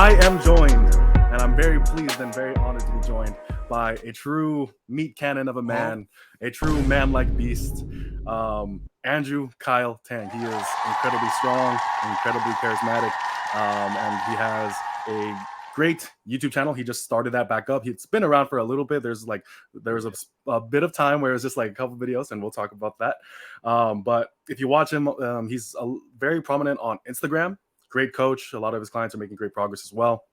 I am joined, and I'm very pleased and very honored to be joined by a true meat cannon of a man, a true man-like beast, Andrew Kyle Tang. He is incredibly strong, incredibly charismatic, and he has a great YouTube channel. He just started that back up. It's been around for a little bit. There was a bit of time where it's just like a couple videos, and we'll talk about that. But if you watch him, he's very prominent on Instagram. Great coach. A lot of his clients are making great progress as well.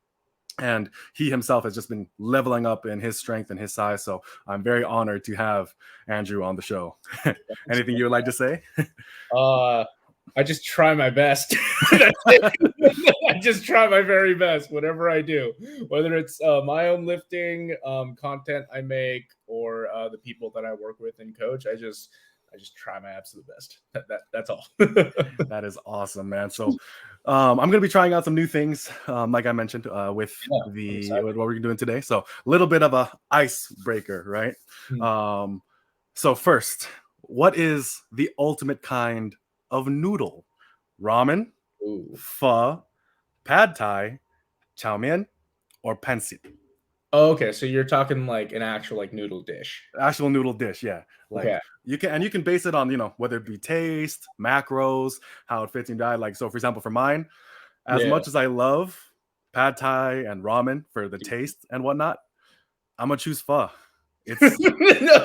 And he himself has just been leveling up in his strength and his size. So I'm very honored to have Andrew on the show. Anything you would like to say? I just try my best. I just try my very best, whatever I do, whether it's my own lifting, content I make, or the people that I work with and coach. I just try my absolute best. That's all. That is awesome, man. So I'm going to be trying out some new things, like I mentioned, with what we're doing today. So a little bit of a icebreaker, right? So first, what is the ultimate kind of noodle? Ramen, pho, pad thai, chow mein, or pancit? Oh, okay, so you're talking like an actual like noodle dish. Actual noodle dish, yeah. Like you can base it on, whether it be taste, macros, how it fits in your diet. Like, so for example, for mine, as much as I love pad thai and ramen for the taste and whatnot, I'm gonna choose pho. It's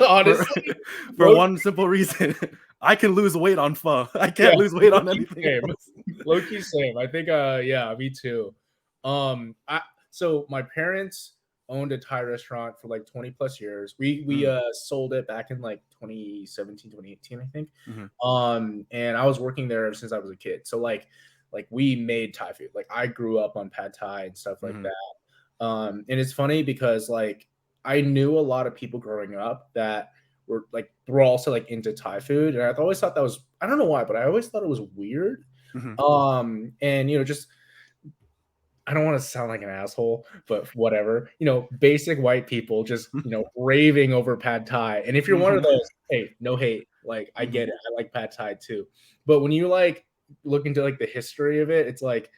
honestly for one simple reason. I can lose weight on pho. I can't lose weight on anything else. Low-key same. I think me too. So my parents owned a Thai restaurant for like 20 plus years. We sold it back in like 2017, 2018, I think. And I was working there since I was a kid. So like we made Thai food. Like I grew up on pad Thai and stuff like that. And it's funny because like I knew a lot of people growing up that were also like into Thai food. And I always thought that was, I don't know why, but I always thought it was weird. And just, I don't want to sound like an asshole, but whatever, basic white people just, raving over pad Thai. And if you're one of those, hey, no hate, like I get it. I like pad Thai too. But when you like look into like the history of it, it's like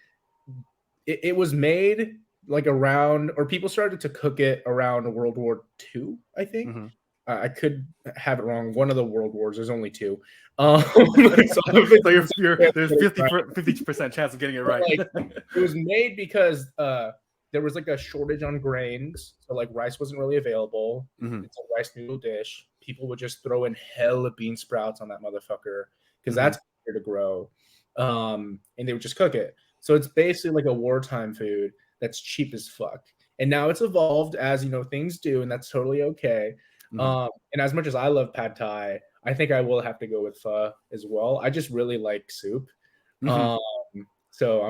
it was made like around, or people started to cook it around World War II, I think. I could have it wrong. One of the world wars, there's only two. So there's 50% chance of getting it right. Like, it was made because there was like a shortage on grains. So like rice wasn't really available. It's a rice noodle dish. People would just throw in hell of bean sprouts on that motherfucker because that's easier to grow. And they would just cook it. So it's basically like a wartime food that's cheap as fuck. And now it's evolved as, things do, and that's totally okay. And as much as I love pad Thai, I think I will have to go with pho as well. I just really like soup. So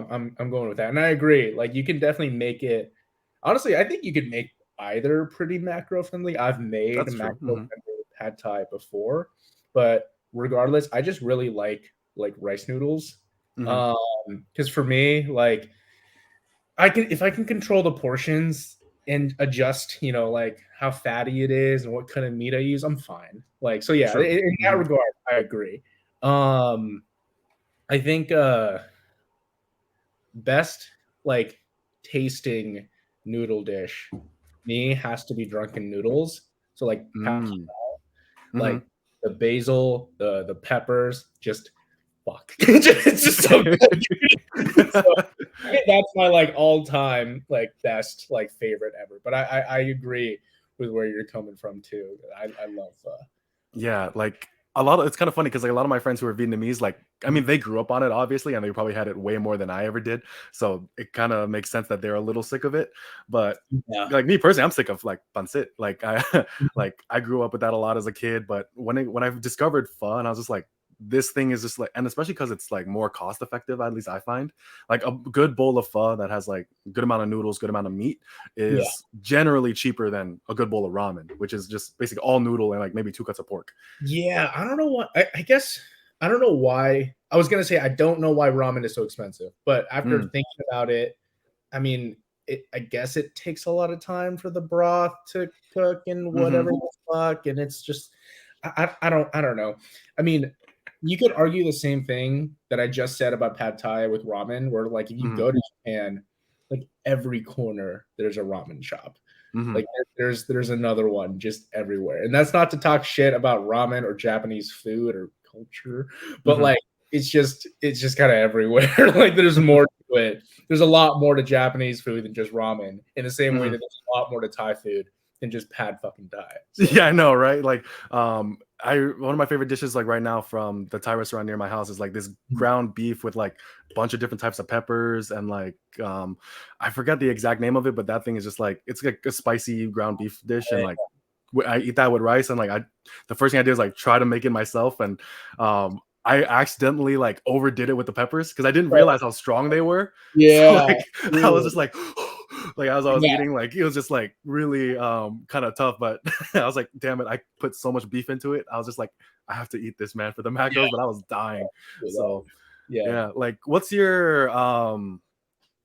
I'm going with that. And I agree. Like you can definitely make it. Honestly, I think you could make either pretty macro friendly. I've made macro friendly pad Thai before, but regardless, I just really like rice noodles. Because for me, like if I can control the portions and adjust, like how fatty it is and what kind of meat I use, I'm fine. Like, so yeah, in that regard, I agree. I think best like tasting noodle dish me has to be drunken noodles. So like like the basil, the peppers, just fuck. It's just so good. So, that's my like all-time like best like favorite ever. But I agree with where you're coming from too. I love like it's kind of funny because like a lot of my friends who are Vietnamese, like I mean they grew up on it obviously, and they probably had it way more than I ever did, so it kind of makes sense that they're a little sick of it. But like me personally, I'm sick of like pancit. Like I grew up with that a lot as a kid, but when I discovered pho, and I was just like, this thing is just like, and especially because it's like more cost effective, at least I find, like a good bowl of pho that has like a good amount of noodles, good amount of meat is generally cheaper than a good bowl of ramen, which is just basically all noodle and like maybe 2 cuts of pork. I don't know what, I guess I don't know why. I was gonna say I don't know why ramen is so expensive, but after thinking about it, I mean, I guess it takes a lot of time for the broth to cook and whatever the fuck, and it's just I don't know. I mean, you could argue the same thing that I just said about pad Thai with ramen, where like if you go to Japan, like every corner there's a ramen shop. Mhm. Like there's another one just everywhere. And that's not to talk shit about ramen or Japanese food or culture, but Mhm. like it's just kind of everywhere. Like there's more to it. There's a lot more to Japanese food than just ramen. In the same way Mhm. that there's a lot more to Thai food than just pad fucking Thai. So Yeah, I know, right? Like, I one of my favorite dishes, like right now, from the Thai restaurant near my house, is like this ground beef with like a bunch of different types of peppers and like, I forgot the exact name of it, but that thing is just like it's like a spicy ground beef dish, and like I eat that with rice, and like the first thing I did is like try to make it myself, and I accidentally like overdid it with the peppers because I didn't realize how strong they were. So yeah, like I was dude. just like like as I was Yeah, eating, like it was just like really kind of tough, but I was like, damn it, I put so much beef into it. I was just like, I have to eat this, man, for the macros, but I was dying. So yeah. yeah, like what's your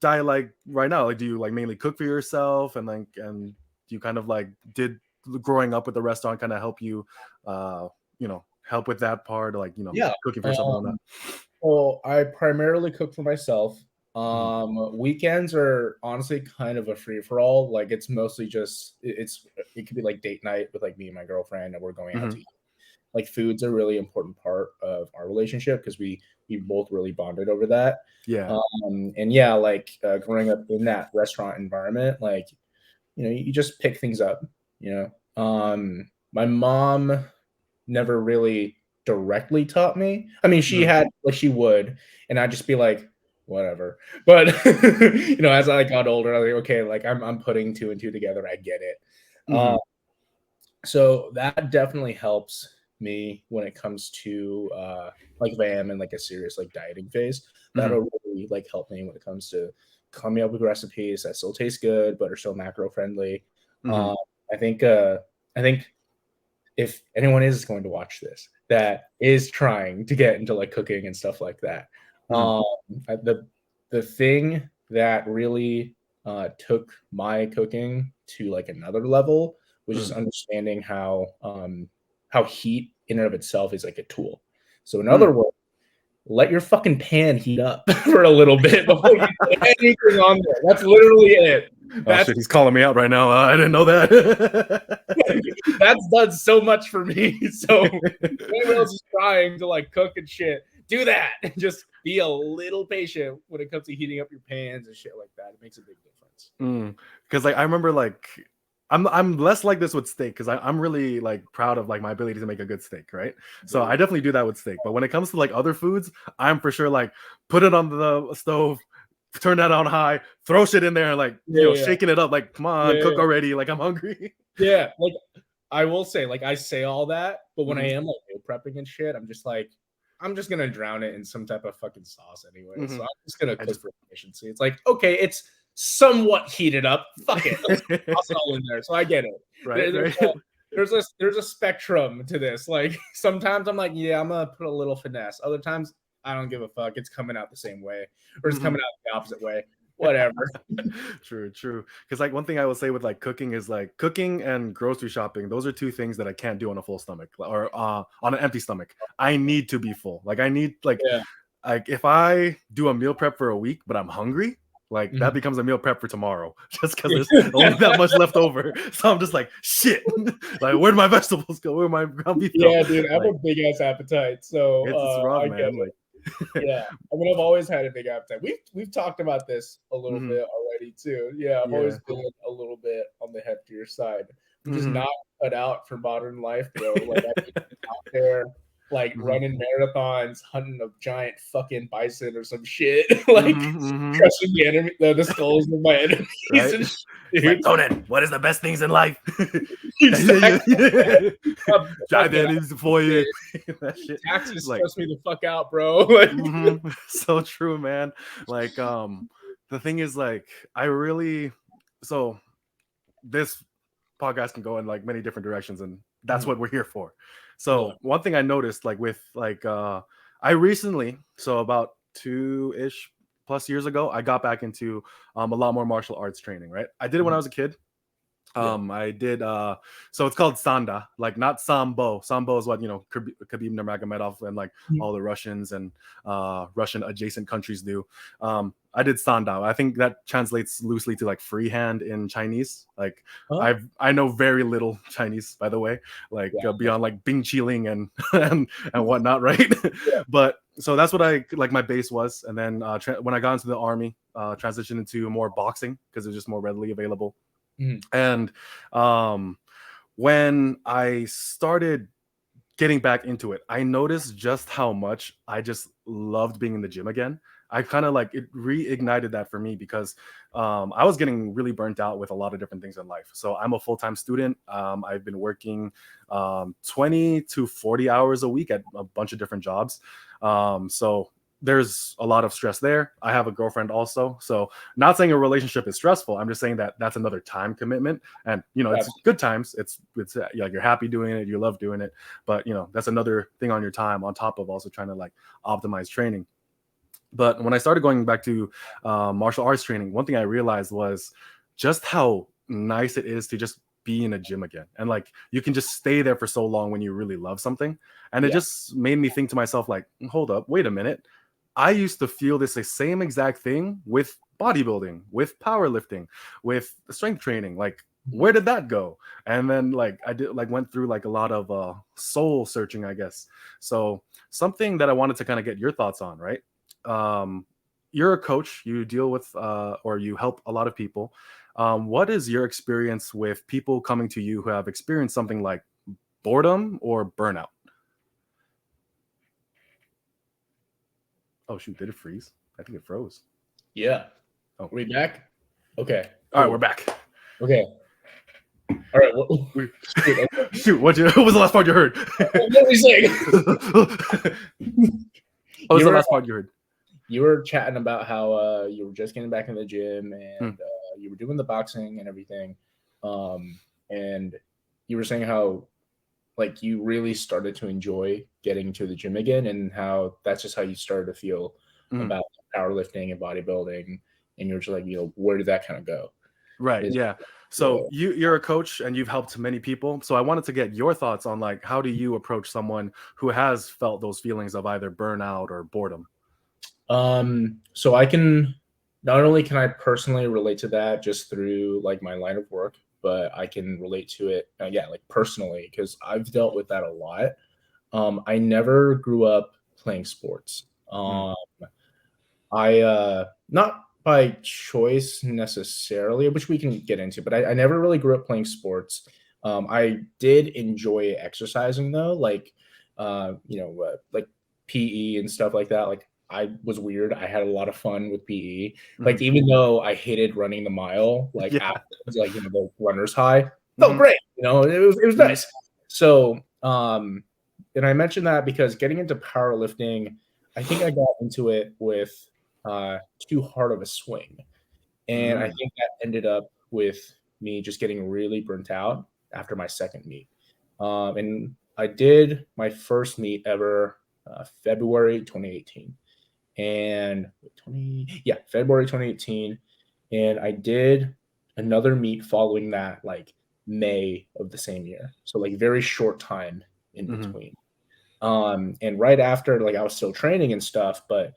diet like right now? Like do you like mainly cook for yourself, and like and do you kind of like did growing up with the restaurant kind of help you help with that part, like Yeah. cooking for yourself and whatnot? Well, I primarily cook for myself. Mhm. Weekends are honestly kind of a free for all. Like it's mostly just it could be like date night with like me and my girlfriend, and we're going out to Mhm. eat. Like food's a really important part of our relationship because we both really bonded over that. Yeah. And yeah, like growing up in that restaurant environment, like you just pick things up. My mom never really directly taught me. I mean, she Mhm. had like she would, and I'd just be like, whatever. But as I got older, I was like, okay, like I'm putting two and two together. I get it. Uh, Mhm. so that definitely helps me when it comes to like if I am in like a serious like dieting phase. Mhm. That'll really like help me when it comes to coming up with recipes that still taste good but are still macro friendly. Mhm. Uh, I think uh, I think if anyone is going to watch this that is trying to get into like cooking and stuff like that, Mhm. the thing that really took my cooking to like another level was just Mhm. understanding how heat in and of itself is like a tool. So in other Mhm. words, let your fucking pan heat up for a little bit before you put anything on there. That's literally it. Oh That's shit, he's calling me out right now. I didn't know that. that's done so much for me. So anyone else is trying to like cook and shit, do that. Just be a little patient when it comes to heating up your pans and shit like that. It makes a big difference. Because like I remember like I'm less like this with steak because I'm really like proud of like my ability to make a good steak, right? So I Dude. definitely do that with steak. But when it comes to like other foods, I'm for sure like put it on the stove, turn that on high, throw shit in there, and like Yeah, shaking it up, like come on, yeah, cook already, like I'm hungry. yeah. Like I will say, like I say all that, but when I Hmm. am like meal prepping and shit, I'm just like, I'm just gonna drown it in some type of fucking sauce anyway. Hmm. So I'm just gonna I cook just for efficiency. It's like, okay, it's somewhat heated up. Fuck it, let's toss it all in there. So I get it. right, right. There's a spectrum to this. Like sometimes I'm like, yeah, I'm gonna put a little finesse. Other times I don't give a fuck. It's coming out the same way, or it's Hmm. coming out the opposite way. Whatever. True, true. Because like one thing I will say with like cooking is like cooking and grocery shopping. Those are two things that I can't do on a full stomach or on an empty stomach. I need to be full. Like I need Yeah. like if I do a meal prep for a week, but I'm hungry, like that Mhm. becomes a meal prep for tomorrow, just because there's only that much left over. So I'm just like shit. Like where'd my vegetables go? Where'd my ground beef go? Yeah, dude, I have a Like big ass appetite, so it's rough, I get man. it. Like. Yeah, I mean, I've always had a big appetite. We've talked about this a little Hmm. bit already too. Yeah, I've always Yeah. been a little bit on the heftier side. I'm just Hmm. not cut out for modern life, bro. Like I need to be out there, like Hmm. running marathons, hunting a giant fucking bison or some shit, like Hmm. Hmm. crushing the skulls of my enemies Right? and shit, It's like dude. Conan, what is the best things in life? Exactly. Fuck Giant it. enemies for you. That shit. Taxes Like, stress me the fuck out, bro. Like, so true, man. Like, the thing is, like, I really so this podcast can go in like many different directions, and that's Mhm. what we're here for. Yeah. So one thing I noticed, like with like I recently, so about 2-ish plus years ago, I got back into a lot more martial arts training, right? I did it when I Mhm. was a kid. Yeah. I did so it's called Sanda, like not Sambo. Sambo is what Khabib Nurmagomedov and like Mhm. all the Russians and Russian adjacent countries do. I did Sanda. I think that translates loosely to like freehand in Chinese. Like Oh, I know very little Chinese, by the way, like yeah. beyond like Bing Qiling and and whatnot, right? Yeah. But so that's what I like my base was, and then when I got into the army, transitioned into more boxing because it was just more readily available. Mhm. And when I started getting back into it, I noticed just how much I just loved being in the gym again. I kind of like it reignited that for me because I was getting really burnt out with a lot of different things in life. So I'm a full time student. I've been working 20 to 40 hours a week at a bunch of different jobs. So there's a lot of stress there. I have a girlfriend also. So not saying a relationship is stressful. I'm just saying that that's another time commitment. And it's Absolutely. good times. It's like you're happy doing it, you love doing it, but that's another thing on your time on top of also trying to like optimize training. But when I started going back to martial arts training, one thing I realized was just how nice it is to just be in a gym again, and like you can just stay there for so long when you really love something. And it Yeah. just made me think to myself like, hold up, wait a minute, I used to feel this same exact thing with bodybuilding, with powerlifting, with strength training. Like, where did that go? And then like I did like went through like a lot of soul searching, I guess. So something that I wanted to kind of get your thoughts on, right? Um, you're a coach, you deal with or you help a lot of people. What is your experience with people coming to you who have experienced something like boredom or burnout? Oh shoot, did it freeze? I think it froze. Yeah. Oh, We back? Okay. all right, we're Cool. back. Okay. All right. Well, We, shoot. Okay. shoot, what was the last part you heard? What were we saying? What was You the were last part you heard? you were chatting about how you were just getting back in the gym Hmm. and you were doing the boxing and everything, and you were saying how like you really started to enjoy getting to the gym again, and how that's just how you started to feel Hmm. about powerlifting and bodybuilding, and you're just like, where did that kind of go? Right. Is Yeah. yeah. So you're a coach and you've helped many people. So I wanted to get your thoughts on like how do you approach someone who has felt those feelings of either burnout or boredom? So I can not only can I personally relate to that just through like my line of work, but I can relate to it, yeah, like personally because I've dealt with that a lot. I never grew up playing sports. Mm, I not by choice necessarily, which we can get into, but I never really grew up playing sports. I did enjoy exercising though, like like PE and stuff like that. Like I was weird. I had a lot of fun with PE. Like mhm. even though I hated running the mile, like Yeah. after like the runner's high felt Hmm. great. It was Hmm. nice. So and I mentioned that because getting into powerlifting, I think I got into it with too hard of a swing. And I Mm, think that ended up with me just getting really burnt out after my second meet. And I did my first meet ever February 2018. And 20, yeah, February 2018. And I did another meet following that, like May of the same year. So, like, very short time in mhm, between. And right after, like I was still training and stuff, but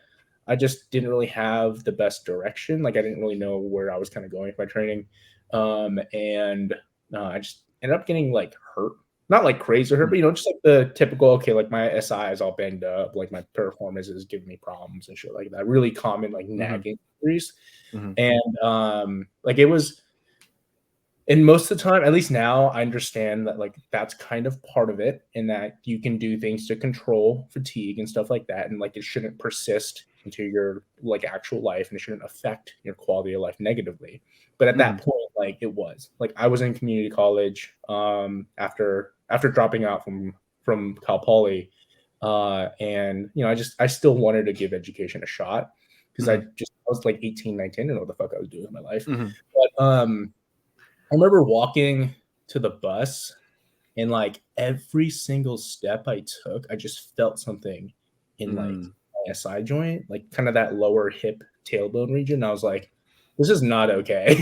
I just didn't really have the best direction. Like I didn't really know where I was kind of going with my training. And I just ended up getting like hurt, not like crazy hurt, mm, but just like the typical, okay, like my SI is all banged up, like my performance is giving me problems and shit like that. Really common, like mhm, nagging injuries. mhm, And like it was, and most of the time, at least now, I understand that like that's kind of part of it, and that you can do things to control fatigue and stuff like that, and like it shouldn't persist into your like actual life, and it shouldn't affect your quality of life negatively. But at that mhm, point, like it was like I was in community college after dropping out from Cal Poly, and I still wanted to give education a shot because mhm, I was like 18, 19, I didn't know what the fuck I was doing with my life, mhm, but I remember walking to the bus and like every single step I took, I just felt something in like mm, my SI joint, like kind of that lower hip tailbone region. I was like, this is not okay.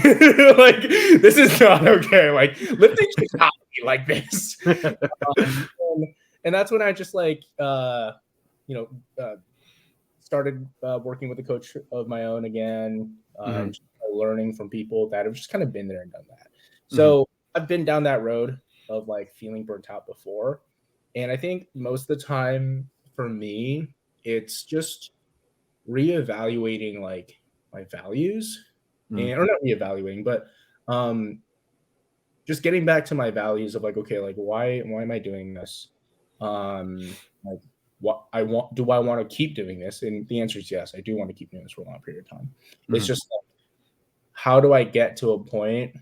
Like, this is not okay. Like, lifting should not be like this. And that's when I just like, started working with a coach of my own again, and just learning from people that have just kind of been there and done that. So I've been down that road of like feeling burnt out before. And I think most of the time for me, it's just reevaluating like my values and or not reevaluating, but just getting back to my values of like, okay, like why am I doing this? Like what I want, do I want to keep doing this? And the answer is yes, I do want to keep doing this for a long period of time. It's just like, how do I get to a point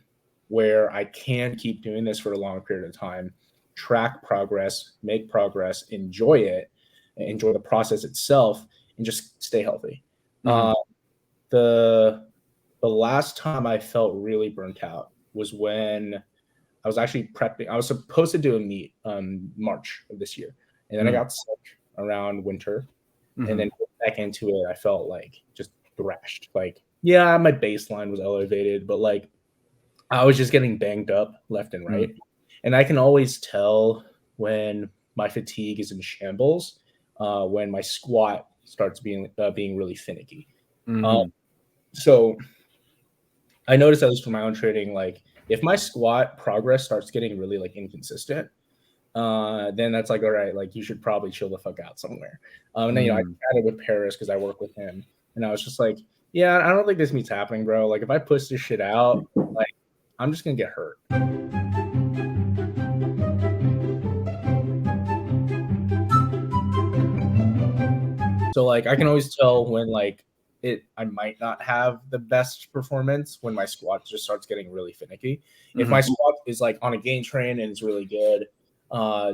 where I can keep doing this for a long period of time, track progress, make progress, enjoy it, enjoy the process itself, and just stay healthy. The last time I felt really burnt out was when I was actually prepping. I was supposed to do a meet March of this year, and then I got sick around winter, and then back into it, I felt like just thrashed. Like, yeah, my baseline was elevated, but like I was just getting banged up left and right. And I can always tell when my fatigue is in shambles, when my squat starts being really finicky. So I noticed, at least for my own training, like if my squat progress starts getting really like inconsistent, then that's like, all right, like you should probably chill the fuck out somewhere. And then, I chatted with Paris because I work with him, and I was just like, yeah, I don't think this meet's happening, bro. Like if I push this shit out, like I'm just gonna get hurt. So like I can always tell when like I might not have the best performance when my squat just starts getting really finicky. If my squat is like on a gain train and it's really good,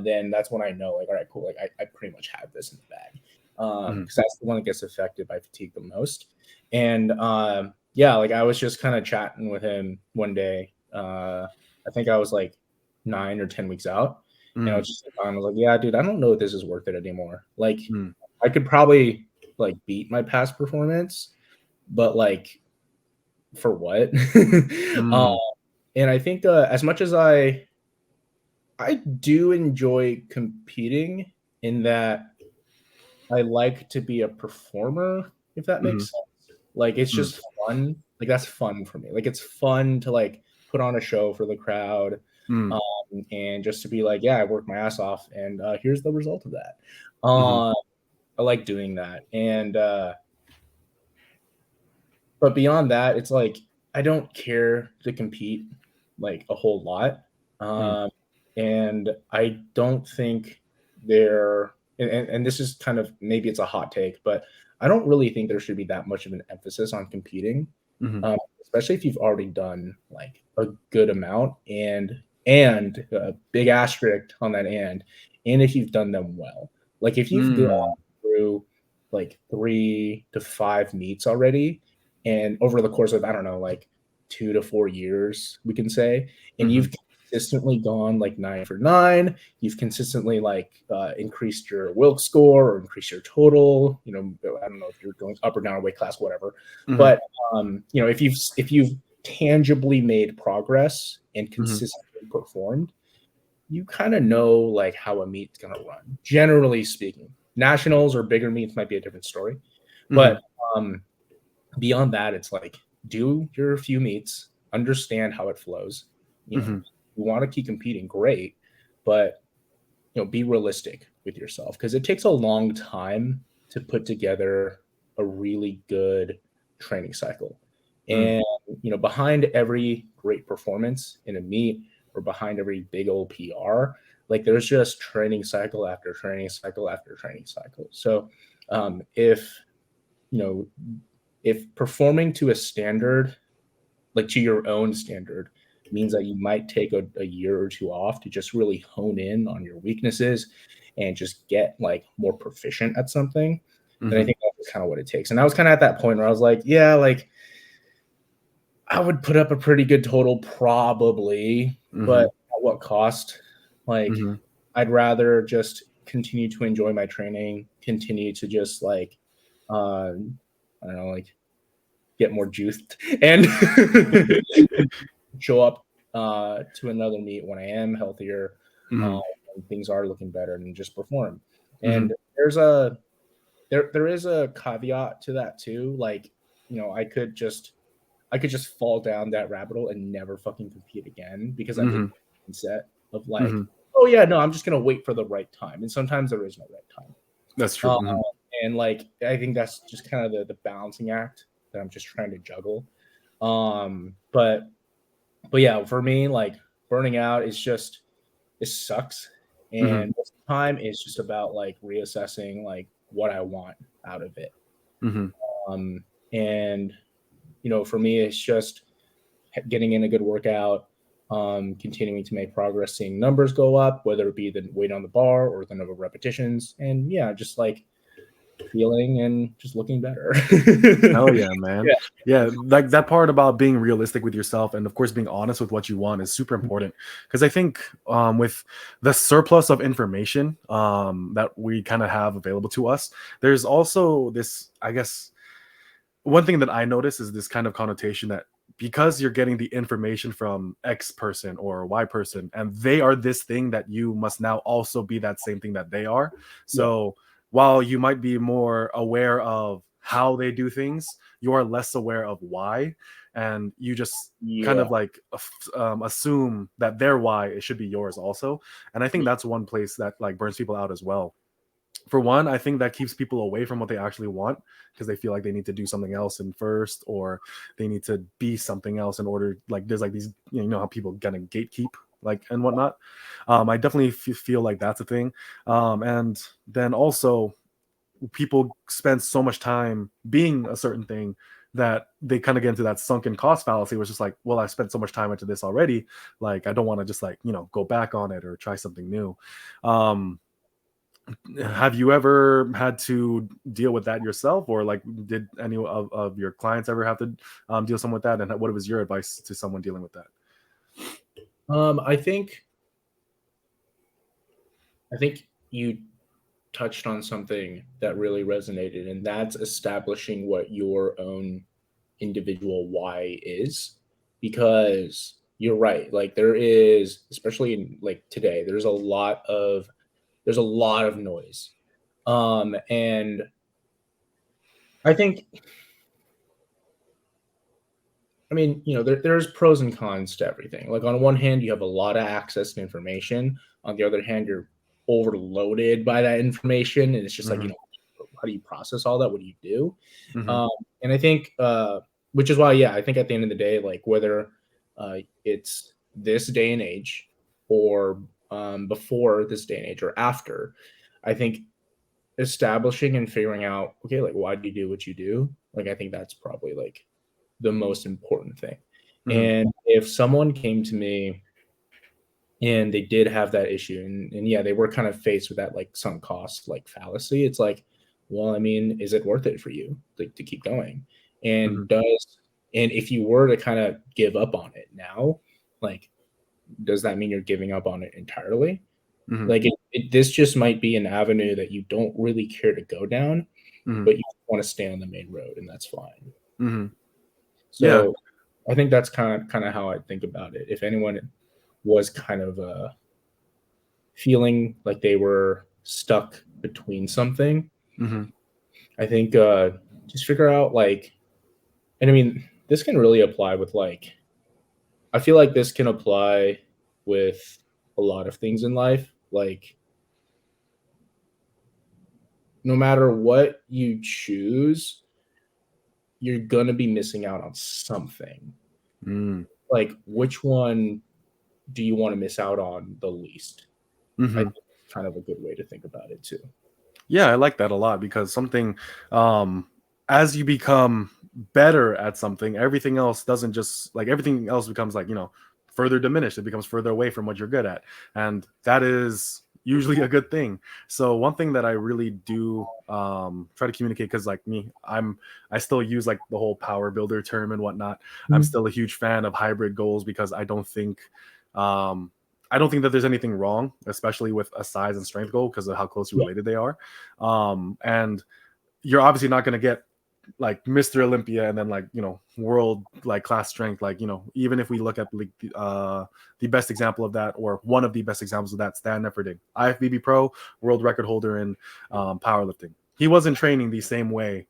then that's when I know like, all right, cool. Like I pretty much have this in the bag. Because that's the one that gets affected by fatigue the most. And yeah, like I was just kind of chatting with him one day. I think I was like 9 or 10 weeks out. And I was just like, yeah, dude, I don't know if this is worth it anymore. Like I could probably like beat my past performance, but like for what? And I think as much as I do enjoy competing, in that I like to be a performer, if that makes sense. Like it's just fun. Like that's fun for me. Like it's fun to like put on a show for the crowd, and just to be like, yeah, I worked my ass off, and here's the result of that. I like doing that. And but beyond that, it's like I don't care to compete like a whole lot. And I don't think and this is kind of, maybe it's a hot take, but I don't really think there should be that much of an emphasis on competing, especially if you've already done like a good amount, and a big asterisk on that, and if you've done them well. Like if you've gone through like 3 to 5 meets already, and over the course of, I don't know, like 2 to 4 years, we can say, and you've consistently gone like 9 for 9, you've consistently like increased your Wilks score or increased your total. I don't know if you're going up or down a weight class, whatever. But if you've tangibly made progress and consistently performed, you kind of know like how a meet's gonna run, generally speaking. Nationals or bigger meets might be a different story, but beyond that, it's like, do your few meets, understand how it flows. You want to keep competing, great, but be realistic with yourself, because it takes a long time to put together a really good training cycle. And behind every great performance in a meet, or behind every big old PR, like there's just training cycle after training cycle after training cycle. So if performing to a standard, like to your own standard, means that you might take a year or two off to just really hone in on your weaknesses and just get like more proficient at something, then I think that's kind of what it takes. And I was kind of at that point where I was like, yeah, like I would put up a pretty good total probably, but at what cost? Like I'd rather just continue to enjoy my training, continue to just like I don't know, like get more juiced and show up to another meet when I am healthier, Mm-hmm. and things are looking better, and just perform. Mm-hmm. And there is a caveat to that too. Like, you know, I could just fall down that rabbit hole and never fucking compete again because I'm in the mindset of like, Mm-hmm. oh yeah, no, I'm just gonna wait for the right time, and sometimes there is no right time. That's true. Mm-hmm. And like, I think that's just kind of the balancing act that I'm just trying to juggle. But yeah, for me, like burning out is just, it sucks, Mm-hmm. and most of the time it's just about like reassessing like what I want out of it. Mm-hmm. And you know, for me, it's just getting in a good workout, continuing to make progress, seeing numbers go up, whether it be the weight on the bar or the number of repetitions, and yeah, just like feeling and just looking better. Hell yeah, man. Yeah. Yeah, like that part about being realistic with yourself and of course being honest with what you want is super important. Because I think with the surplus of information that we kind of have available to us, there's also this, I guess, one thing that I notice is this kind of connotation that because you're getting the information from X person or Y person, and they are this thing, that you must now also be that same thing that they are. Yeah. So while you might be more aware of how they do things, you are less aware of why. And you just kind Yeah. of like assume that their why it should be yours also. And I think that's one place that like burns people out as well. For one, I think that keeps people away from what they actually want because they feel like they need to do something else in first, or they need to be something else in order. Like there's like these, you know how people kind of gatekeep like and whatnot. I definitely feel like that's a thing. And then also people spend so much time being a certain thing that they kind of get into that sunken cost fallacy, which is like, well, I spent so much time into this already. Like, I don't want to just like, you know, go back on it or try something new. Have you ever had to deal with that yourself, or like did any of your clients ever have to deal some with that, and what was your advice to someone dealing with that? I think you touched on something that really resonated, and that's establishing what your own individual why is. Because you're right, like there is, especially in like today, there's a lot of noise. And I think, I mean, you know, there's pros and cons to everything. Like on one hand, you have a lot of access to information. On the other hand, you're overloaded by that information, and it's just like, you Mm-hmm. know, how do you process all that? What do you do? Mm-hmm. Um, and I think, which is why, yeah, I think at the end of the day, like whether it's this day and age, or before this day and age, or after, I think establishing and figuring out, okay, like why do you do what you do? Like I think that's probably like the most important thing. Mm-hmm. And if someone came to me and they did have that issue, and yeah, they were kind of faced with that like sunk cost like fallacy, it's like, well, I mean, is it worth it for you like to keep going? Mm-hmm. And if you were to kind of give up on it now, like, does that mean you're giving up on it entirely? Mm-hmm. Like this just might be an avenue that you don't really care to go down, Mm-hmm. but you want to stay on the main road, and that's fine. Mm-hmm. Yeah. So I think that's kind of how I think about it. If anyone was kind of feeling like they were stuck between something, Mm-hmm. I think just figure out like, and I mean, this can really apply with like, I feel like this can apply with a lot of things in life. Like, no matter what you choose, you're going to be missing out on something. Mm-hmm. Like, which one do you want to miss out on the least? I Mm-hmm. think it's kind of a good way to think about it too. Yeah, I like that a lot because something, as you become better at something, everything else doesn't just like everything else becomes like, you know, further diminished. It becomes further away from what you're good at. And that is usually a good thing. So one thing that I really do try to communicate, because like me, I still use like the whole power builder term and whatnot. I'm still a huge fan of hybrid goals because um I don't think that there's anything wrong, especially with a size and strength goal because of how closely Yeah. related they are. And you're obviously not going to get like Mr. Olympia and then like, you know, world like class strength. Like, you know, even if we look at like the best example of that, or one of the best examples of that, Stan Efferding, IFBB pro, world record holder in powerlifting. He wasn't training the same way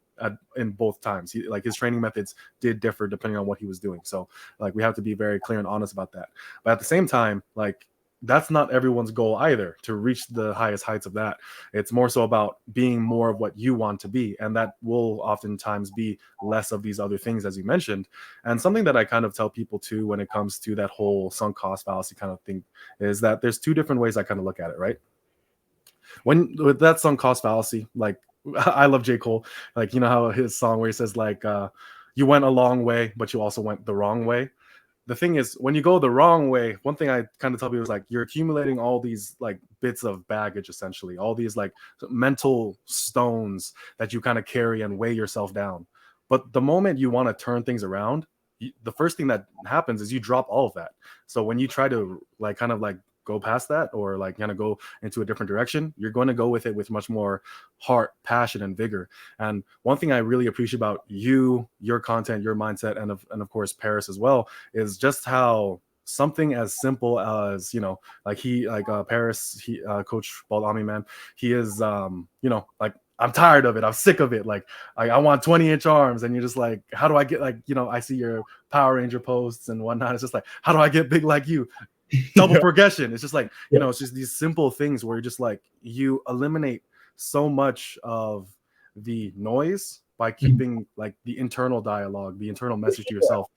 in both times. Like his training methods did differ depending on what he was doing. So like we have to be very clear and honest about that. But at the same time, like that's not everyone's goal either, to reach the highest heights of that. It's more so about being more of what you want to be, and that will oftentimes be less of these other things, as you mentioned. And something that I kind of tell people too when it comes to that whole sunk cost fallacy kind of thing is that there's two different ways I kind of look at it, right? When with that sunk cost fallacy, like I love J. Cole, like you know how his song where he says like you went a long way but you also went the wrong way. The thing is, when you go the wrong way, one thing I kind of tell people is like you're accumulating all these like bits of baggage, essentially, all these like mental stones that you kind of carry and weigh yourself down. But the moment you want to turn things around, the first thing that happens is you drop all of that. So when you try to like kind of like go past that, or like kind of go into a different direction, you're going to go with it with much more heart, passion, and vigor. And one thing I really appreciate about you, your content, your mindset, and of course Paris as well, is just how something as simple as, you know, like he like Paris, he Coach Baldami, man, he is you know, like I'm tired of it, I'm sick of it, like I want 20-inch arms. And you're just like, how do I get, like, you know, I see your Power Ranger posts and whatnot, it's just like, how do I get big like you? Double progression. It's just like, you know, it's just these simple things where you're just like, you eliminate so much of the noise by keeping like the internal dialogue, the internal message to yourself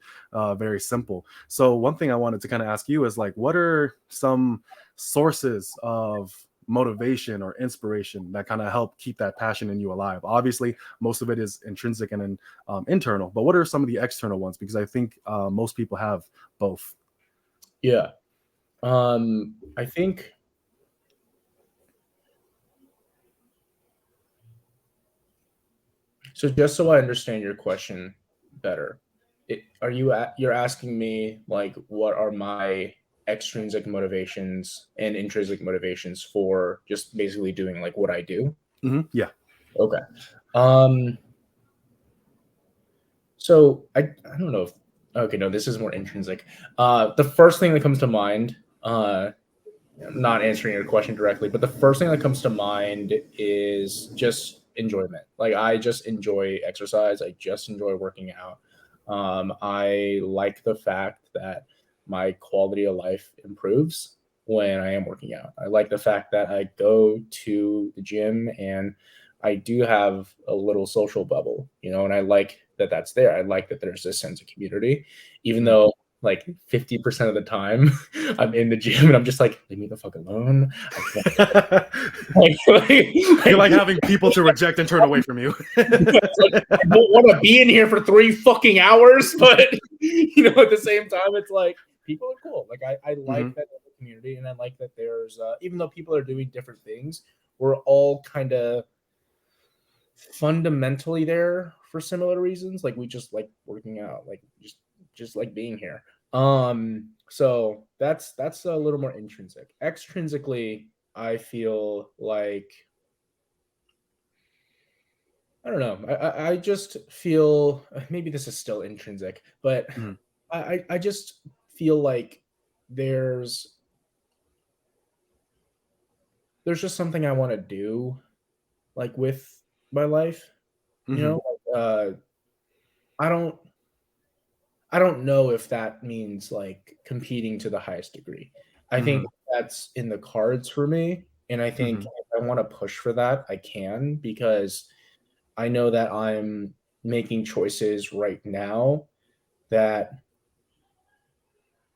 very simple. So one thing I wanted to kind of ask you is like, what are some sources of motivation or inspiration that kind of help keep that passion in you alive? Obviously most of it is intrinsic and internal, but what are some of the external ones? Because I think most people have both. Yeah. I think so. Just so I understand your question better, you're asking me like what are my extrinsic motivations and intrinsic motivations for just basically doing like what I do? Yeah. Okay. Um. So I don't know if okay, no, this is more intrinsic. The first thing that comes to mind, not answering your question directly, but the first thing that comes to mind is just enjoyment. Like I just enjoy exercise. I just enjoy working out. I like the fact that my quality of life improves when I am working out. I like the fact that I go to the gym and I do have a little social bubble, you know, and I like that that's there. I like that there's this sense of community, even though like 50% of the time I'm in the gym and I'm just like, leave me the fuck alone. You like having people to reject and turn away from you. It's like, I don't want to be in here for 3 fucking hours, but you know, at the same time, it's like people are cool. Like I like that community, and I like that there's even though people are doing different things, we're all kind of fundamentally there for similar reasons. Like we just like working out, like just like being here. So that's a little more intrinsic. Extrinsically, I feel like I don't know. I just feel maybe this is still intrinsic, but I just feel like there's just something I want to do, like with my life. You know, I don't know if that means like competing to the highest degree. I think that's in the cards for me, and I think if I want to push for that, I can, because I know that I'm making choices right now that,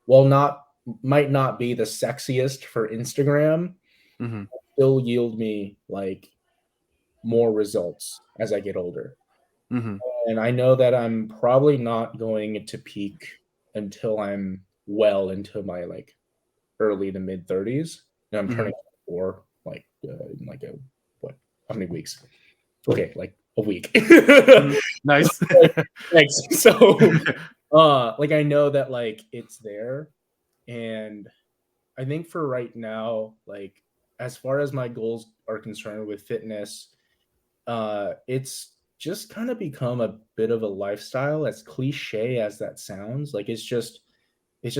while not might not be the sexiest for Instagram, still yield me like more results as I get older. And I know that I'm probably not going to peak until I'm well into my like early to mid 30s. And I'm turning 4 like in like a what? How many weeks? Okay, like a week. Nice. Thanks. So like I know that like it's there, and I think for right now, like as far as my goals are concerned with fitness, it's just kind of become a bit of a lifestyle, as cliche as that sounds. Like it's just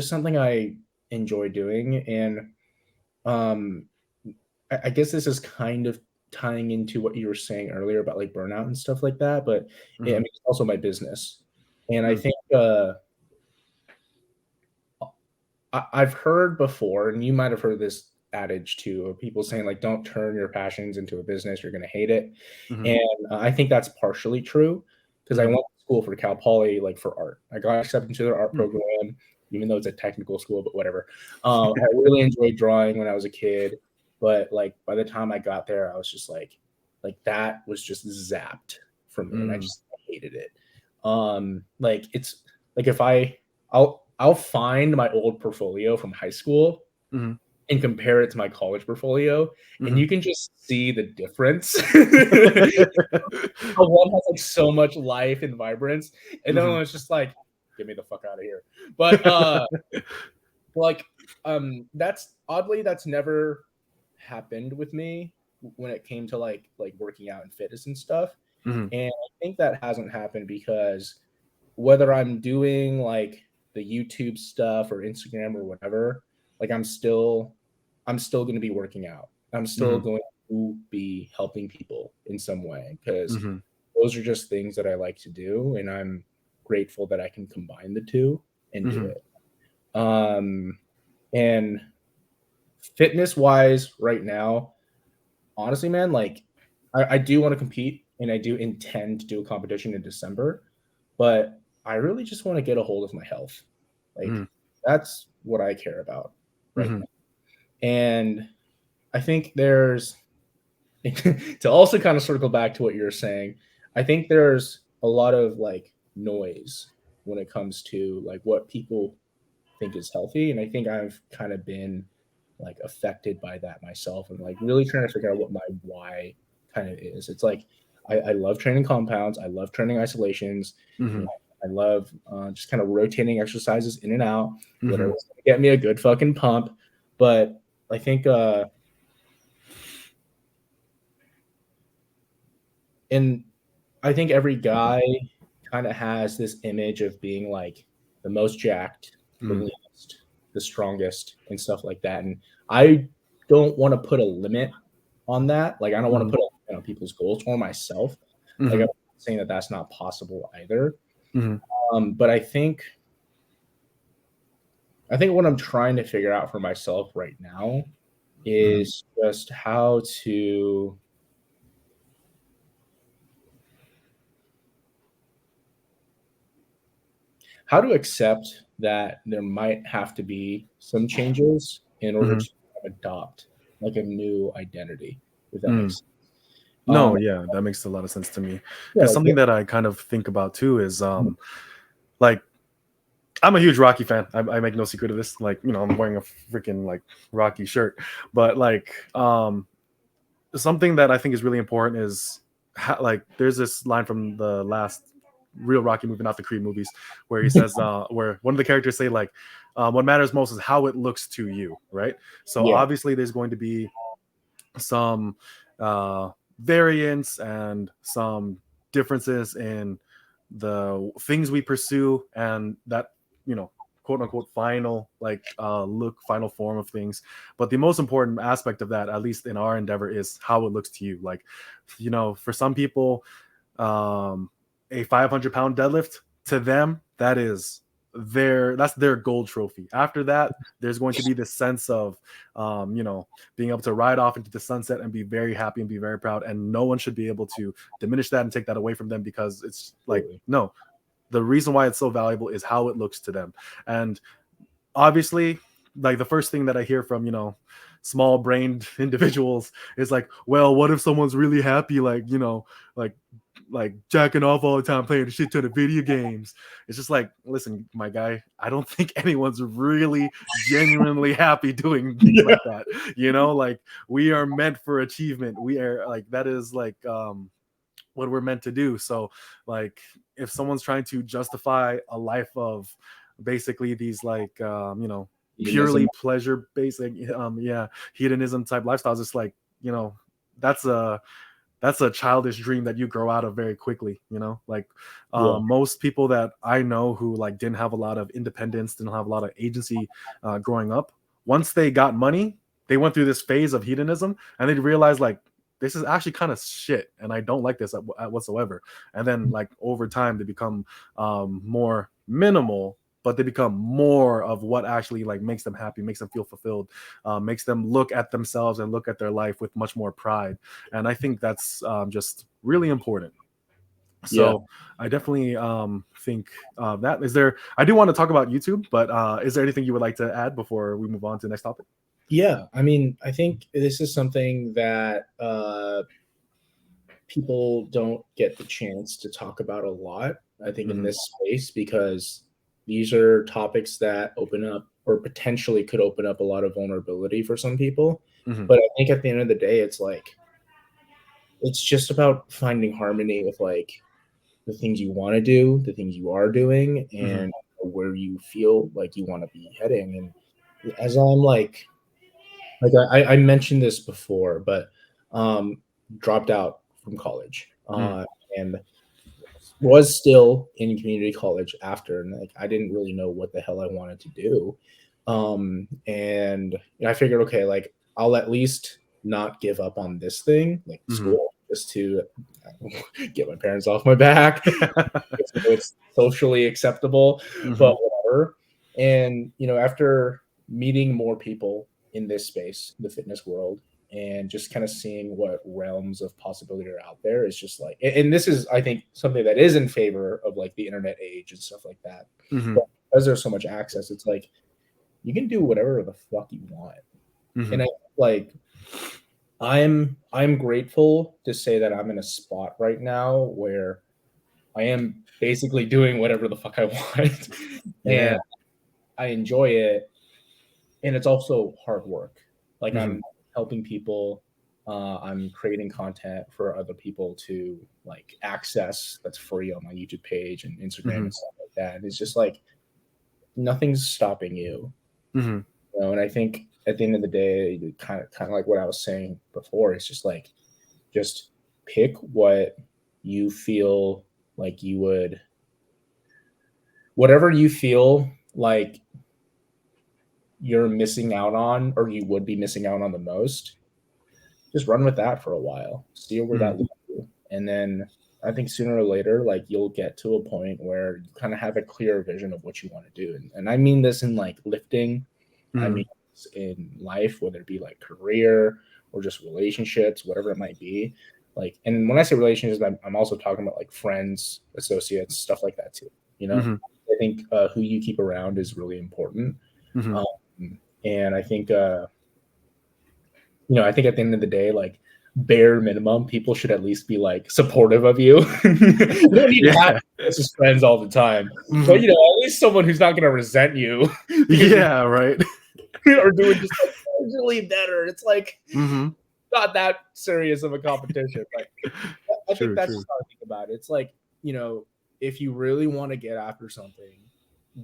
something I enjoy doing. And um I guess this is kind of tying into what you were saying earlier about like burnout and stuff like that, but I Mm-hmm. mean it's also my business. And I Mm-hmm. think I've heard before, and you might have heard this adage too, of people saying like, "Don't turn your passions into a business; you're going to hate it." Mm-hmm. And I think that's partially true because I Mm-hmm. went to school for Cal Poly like for art. I got accepted into their art Mm-hmm. program, even though it's a technical school, but whatever. I really enjoyed drawing when I was a kid, but like by the time I got there, I was just like that was just zapped from me, and I Mm-hmm. just hated it. Like it's like if I'll find my old portfolio from high school Mm-hmm. and compare it to my college portfolio, and Mm-hmm. you can just see the difference. How one has like so much life and vibrance, and then Mm-hmm. one is just like, get me the fuck out of here. But like that's oddly that's never happened with me when it came to like working out and fitness and stuff. Mm-hmm. And I think that hasn't happened because whether I'm doing like the YouTube stuff or Instagram or whatever, like I'm still going to be working out. I'm still Mm-hmm. going to be helping people in some way because Mm-hmm. those are just things that I like to do, and I'm grateful that I can combine the two and do Mm-hmm. it. And fitness wise, right now, honestly, man, like I do want to compete and I do intend to do a competition in December, but I really just want to get a hold of my health. Like that's what I care about right Mm-hmm. now. And I think there's to also kind of circle back to what you're saying, I think there's a lot of like noise when it comes to like what people think is healthy. And I think I've kind of been like affected by that myself and like really trying to figure out what my why kind of is. It's like I love training compounds, I love training isolations, you Mm-hmm. know, I love just kind of rotating exercises in and out, Mm-hmm. whatever's gonna get me a good fucking pump. But I think and I think every guy kind of has this image of being like the most jacked, the Mm-hmm. leanest, the strongest, and stuff like that. And I don't want to put a limit on that. Like I don't want to Mm-hmm. put a limit on people's goals or myself. Like I'm Mm-hmm. not saying that that's not possible either. Mm-hmm. But I think what I'm trying to figure out for myself right now Mm-hmm. is just how to accept that there might have to be some changes in order Mm-hmm. to adopt like a new identity, if that Mm. makes sense. No, yeah, that makes a lot of sense to me. Yeah, Because like something what, that I kind of think about too is like I'm a huge Rocky fan. I make no secret of this. Like, I'm wearing a freaking like Rocky shirt. But like something that I think is really important is like there's this line from the last real Rocky movie, not the Creed movies, where he says where one of the characters say like what matters most is how it looks to you, right? So yeah, obviously there's going to be some uh, variance and some differences in the things we pursue and that quote unquote final like look final form of things, but the most important aspect of that, at least in our endeavor, is how it looks to you. Like, for some people, um a 500-pound deadlift, to them, that's their gold trophy. After that, there's going to be this sense of being able to ride off into the sunset and be very happy and be very proud, and no one should be able to diminish that and take that away from them, because it's like, absolutely. no, the reason why it's so valuable is how it looks to them. And obviously, like, the first thing that I hear from small brained individuals is like, well, what if someone's really happy, like, like jacking off all the time, playing a shit ton of video games? It's just like, listen, my guy, I don't think anyone's really genuinely happy doing things like that. Like, we are meant for achievement. We are like, that is like what we're meant to do. So like, if someone's trying to justify a life of basically these like Hedonism. purely pleasure basic yeah, hedonism type lifestyles, it's like, that's a that's a childish dream that you grow out of very quickly, you know. Like Yeah. most people that I know who like didn't have a lot of independence, didn't have a lot of agency growing up, once they got money, they went through this phase of hedonism, and they realized like this is actually kind of shit, and I don't like this whatsoever. And then like over time they become more minimal, but they become more of what actually like makes them happy, makes them feel fulfilled, makes them look at themselves and look at their life with much more pride. And I think that's just really important. Yeah. So I definitely think that is there. I do want to talk about YouTube, but is there anything you would like to add before we move on to the next topic? Yeah, I mean, I think this is something that people don't get the chance to talk about a lot, I think, in this space, because these are topics that open up or potentially could open up a lot of vulnerability for some people. But I think at the end of the day, it's like, it's just about finding harmony with like the things you want to do, the things you are doing, and where you feel like you want to be heading. And as I'm like I mentioned this before, but dropped out from college and was still in community college after, and like I didn't really know what the hell I wanted to do. And I figured, okay, like I'll at least not give up on this thing, like school, just to get my parents off my back. It's socially acceptable, but whatever. And after meeting more people in this space, the fitness world, and just kind of seeing what realms of possibility are out there, is just like, and this is, I think, something that is in favor of like the internet age and stuff like that. But because there's so much access, it's like you can do whatever the fuck you want. And I like I'm grateful to say that I'm in a spot right now where I am basically doing whatever the fuck I want. And I enjoy it. And it's also hard work. Like I'm helping people. I'm creating content for other people to like access that's free on my YouTube page and Instagram and stuff like that. And it's just like nothing's stopping you. And I think at the end of the day, kind of like what I was saying before, it's just like, just pick what you feel like you would, whatever you feel like you're missing out on, or you would be missing out on the most, just run with that for a while, see where that leads you. And then I think sooner or later, like you'll get to a point where you kind of have a clear vision of what you want to do. And I mean this in like lifting, I mean this in life, whether it be like career or just relationships, whatever it might be. Like, and when I say relationships, I'm also talking about like friends, associates, stuff like that too. I think who you keep around is really important. And I think, I think at the end of the day, like bare minimum, people should at least be like supportive of you. You don't need to have just friends all the time, but at least someone who's not going to resent you. Right. Or doing just like really better. It's like not that serious of a competition. Like I think that's just how I think about it. It's like, if you really want to get after something,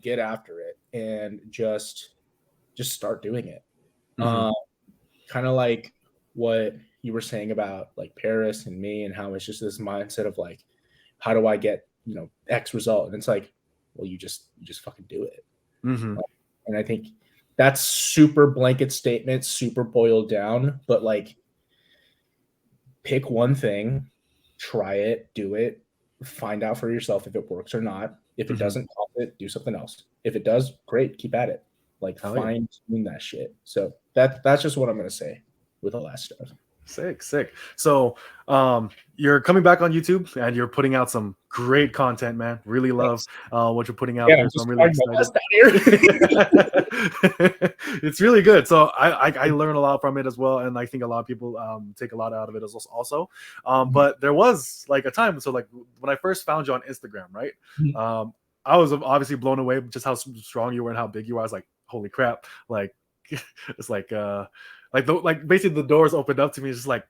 get after it and just start doing it. Kind of like what you were saying about like Paris and me, and how it's just this mindset of like, how do I get X result? And it's like, well, you just fucking do it. And I think that's super blanket statement, super boiled down, but like pick one thing, try it, do it, find out for yourself if it works or not. If it doesn't, do something else. If it does, great, keep at it. Like fine tune that shit. So that's just what I'm gonna say with all that stuff. Sick. So you're coming back on YouTube and you're putting out some great content, man. Really love what you're putting out there. So I'm really excited. It's really good. So I learn a lot from it as well, and I think a lot of people take a lot out of it as also. But there was like a time, so like when I first found you on Instagram, right? I was obviously blown away just how strong you were and how big you were. I was like, holy crap! Like it's like basically the doors opened up to me, just like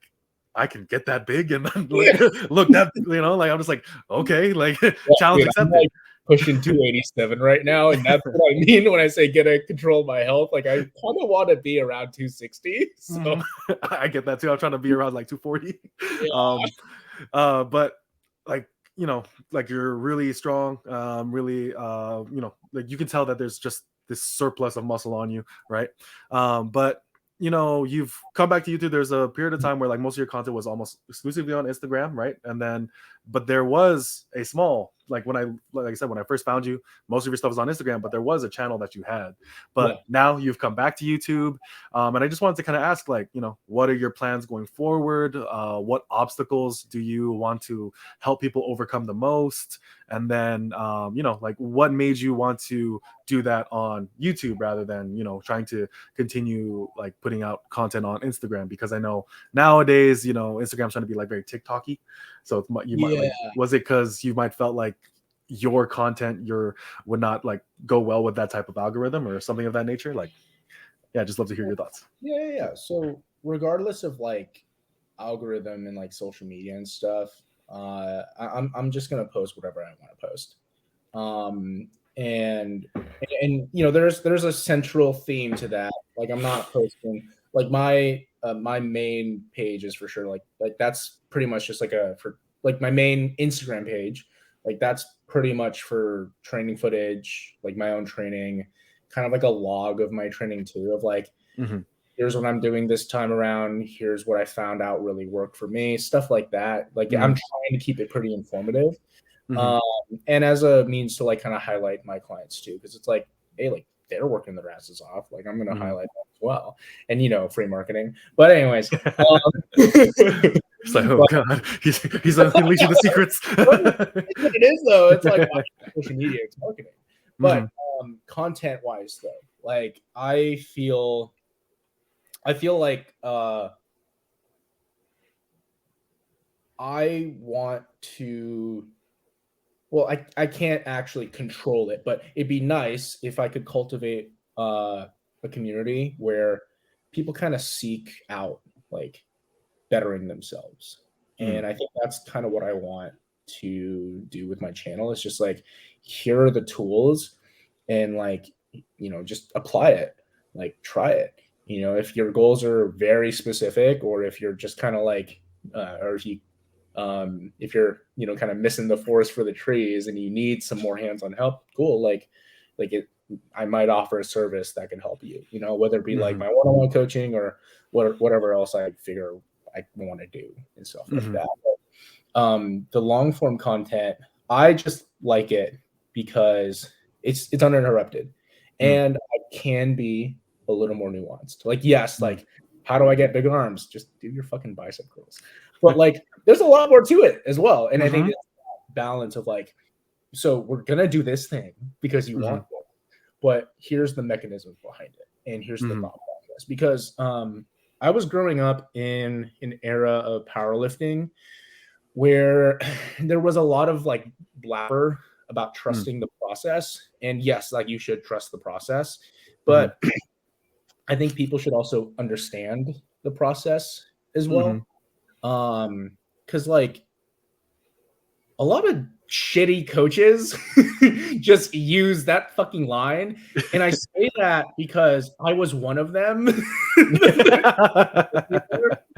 I can get that big and look that, like I'm just like, okay, like challenge accepted. pushing 287 right now, and that's what I mean when I say get a control of my health. Like I kind of want to be around 260. So I get that too. I'm trying to be around like 240. yeah. But like, like you're really strong, really, like you can tell that there's just this surplus of muscle on you, right? But you've come back to YouTube. There's a period of time where like most of your content was almost exclusively on Instagram, right? And then, but there was a small, like I said, when I first found you, most of your stuff was on Instagram, but there was a channel that you had. But now you've come back to YouTube, and I just wanted to kind of ask, like, what are your plans going forward? What obstacles do you want to help people overcome the most? And then, like, what made you want to do that on YouTube rather than trying to continue like putting out content on Instagram? Because I know nowadays Instagram's trying to be like very TikTok-y, so you might like, was it because you might felt like your content would not like go well with that type of algorithm or something of that nature? Like, yeah, just love to hear your thoughts. Yeah. So regardless of like algorithm and like social media and stuff, I'm just gonna post whatever I want to post. And there's a central theme to that. Like I'm not posting like my main page is for sure like that's pretty much just like for like my main Instagram page, like that's pretty much for training footage, like my own training, kind of like a log of my training too, of like here's what I'm doing this time around, here's what I found out really worked for me, stuff like that. Like I'm trying to keep it pretty informative. And as a means to like kind of highlight my clients too, because it's like, hey, like they're working their asses off, like I'm gonna highlight that as well, and free marketing. But anyways, it's like, oh god, he's unleashing the secrets. It is though. It's like social media, it's marketing. But content wise though, like I feel like I want to. Well, I can't actually control it, but it'd be nice if I could cultivate a community where people kind of seek out like bettering themselves. And I think that's kind of what I want to do with my channel. It's just like, here are the tools and like, just apply it, like try it. If your goals are very specific, or if you're just kind of like, or if you're kind of missing the forest for the trees and you need some more hands-on help, cool, like I might offer a service that can help you, whether it be like my one-on-one coaching or whatever else I figure I want to do and stuff like that. But, the long form content, I just like it because it's uninterrupted and I can be a little more nuanced. Like, yes, like how do I get big arms? Just do your fucking bicep curls. But like, there's a lot more to it as well. And I think it's that balance of like, so we're going to do this thing because you want it, but here's the mechanisms behind it. And here's the thought process. Because I was growing up in an era of powerlifting where there was a lot of like blabber about trusting the process. And yes, like you should trust the process. But I think people should also understand the process as well. Because like a lot of shitty coaches just use that fucking line, and I say that because I was one of them.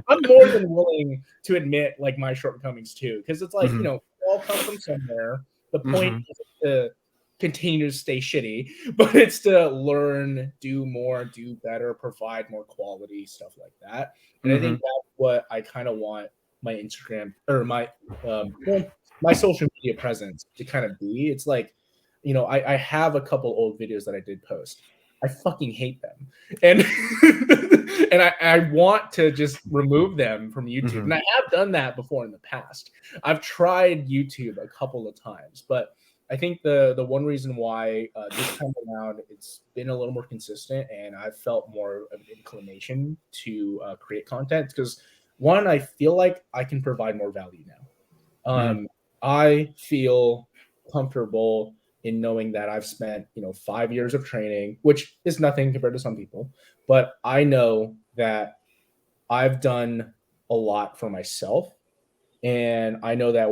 I'm more than willing to admit like my shortcomings too, because it's like we all come from somewhere. The point is to continue to stay shitty, but it's to learn, do more, do better, provide more quality, stuff like that. And I think that's what I kind of want my Instagram or my social media presence to kind of be. It's like, I have a couple old videos that I did post. I fucking hate them. And and I want to just remove them from YouTube. And I have done that before in the past. I've tried YouTube a couple of times, but I think the one reason why this time around it's been a little more consistent and I've felt more of an inclination to create content because one, I feel like I can provide more value now. I feel comfortable in knowing that I've spent 5 years of training, which is nothing compared to some people, but I know that I've done a lot for myself. And I know that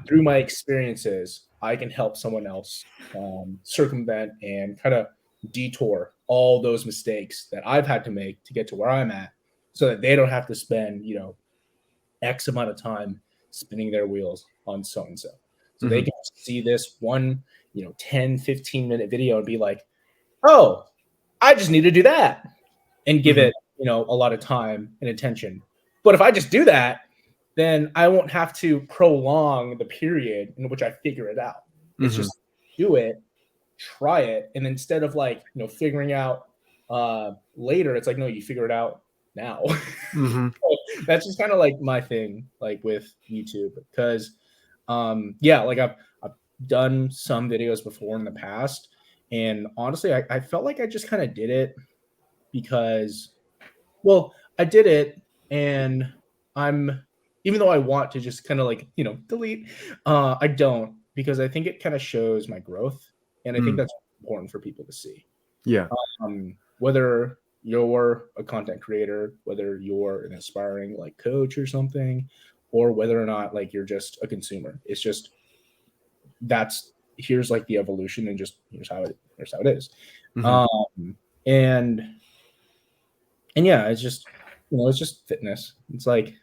through my experiences, I can help someone else circumvent and kind of detour all those mistakes that I've had to make to get to where I'm at, so that they don't have to spend, X amount of time spinning their wheels on so and so. So they Mhm. can see this one, 10, 15-minute video and be like, oh, I just need to do that, and give Mhm. it, a lot of time and attention. But if I just do that, then I won't have to prolong the period in which I figure it out. It's Mhm. just do it, try it, and instead of figuring out later, it's like, no, you figure it out now. Mhm. That's just kind of like my thing, like with YouTube, because yeah, like I've done some videos before in the past, and honestly, I felt like I just kind of did it because, well, I did it, and I'm, even though I want to just kind of delete, I don't, because I think it kind of shows my growth, and I think Mm. that's important for people to see. Yeah. Whether you're a content creator, whether you're an aspiring coach or something, or whether or not you're just a consumer, it's just, that's, here's the evolution, and just here's how it is. Mhm. Um, and yeah, it's just, it's just fitness. It's like,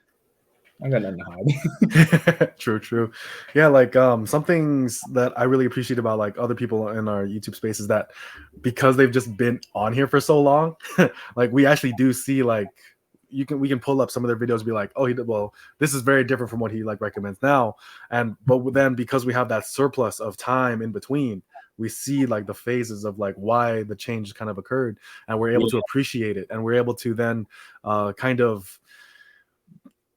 I got nothing to hide. True, true. Yeah, like some things that I really appreciate about like other people in our YouTube space is that because they've just been on here for so long, like we actually do see like we can pull up some of their videos and be like, oh, well, this is very different from what he like recommends now. And but then because we have that surplus of time in between, we see like the phases of like why the change kind of occurred, and we're able to Yeah, appreciate it, and we're able to then kind of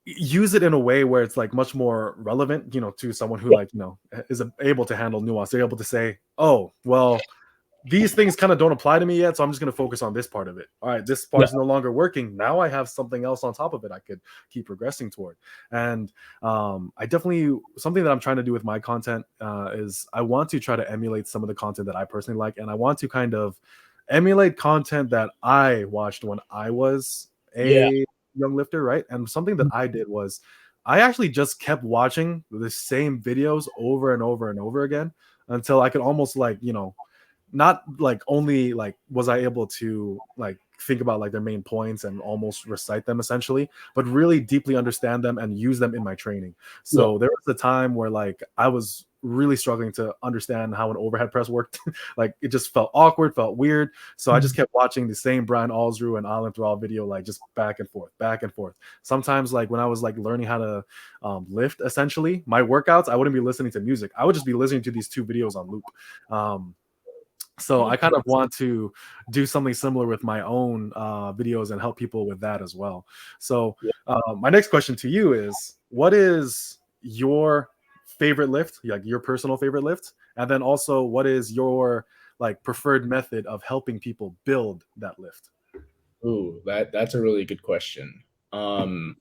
use it in a way where it's like much more relevant, to someone who like, is able to handle nuance. They're able to say, oh, well, these things kind of don't apply to me yet, so I'm just going to focus on this part of it. All right, this yeah, part's no longer working. Now I have something else on top of it I could keep progressing toward. And I definitely, something that I'm trying to do with my content is I want to try to emulate some of the content that I personally like, and I want to kind of emulate content that I watched when I was yeah, a young lifter, right? And something that I did was I actually just kept watching the same videos over and over and over again until I could almost like, not like only like was I able to like think about like their main points and almost recite them essentially, but really deeply understand them and use them in my training. yeah, So there was a time where like I was really struggling to understand how an overhead press worked. Like it just felt awkward, felt weird. So I just kept watching the same Brian Alsrew and Alan Thrall video, like just back and forth, back and forth. Sometimes like when I was like learning how to lift, essentially my workouts, I wouldn't be listening to music. I would just be listening to these two videos on loop. So I kind of want to do something similar with my own videos and help people with that as well. So yeah. my next question to you is, what is your favorite lift, like your personal favorite lift? And then also, what is your like preferred method of helping people build that lift? Ooh, that's a really good question. Um,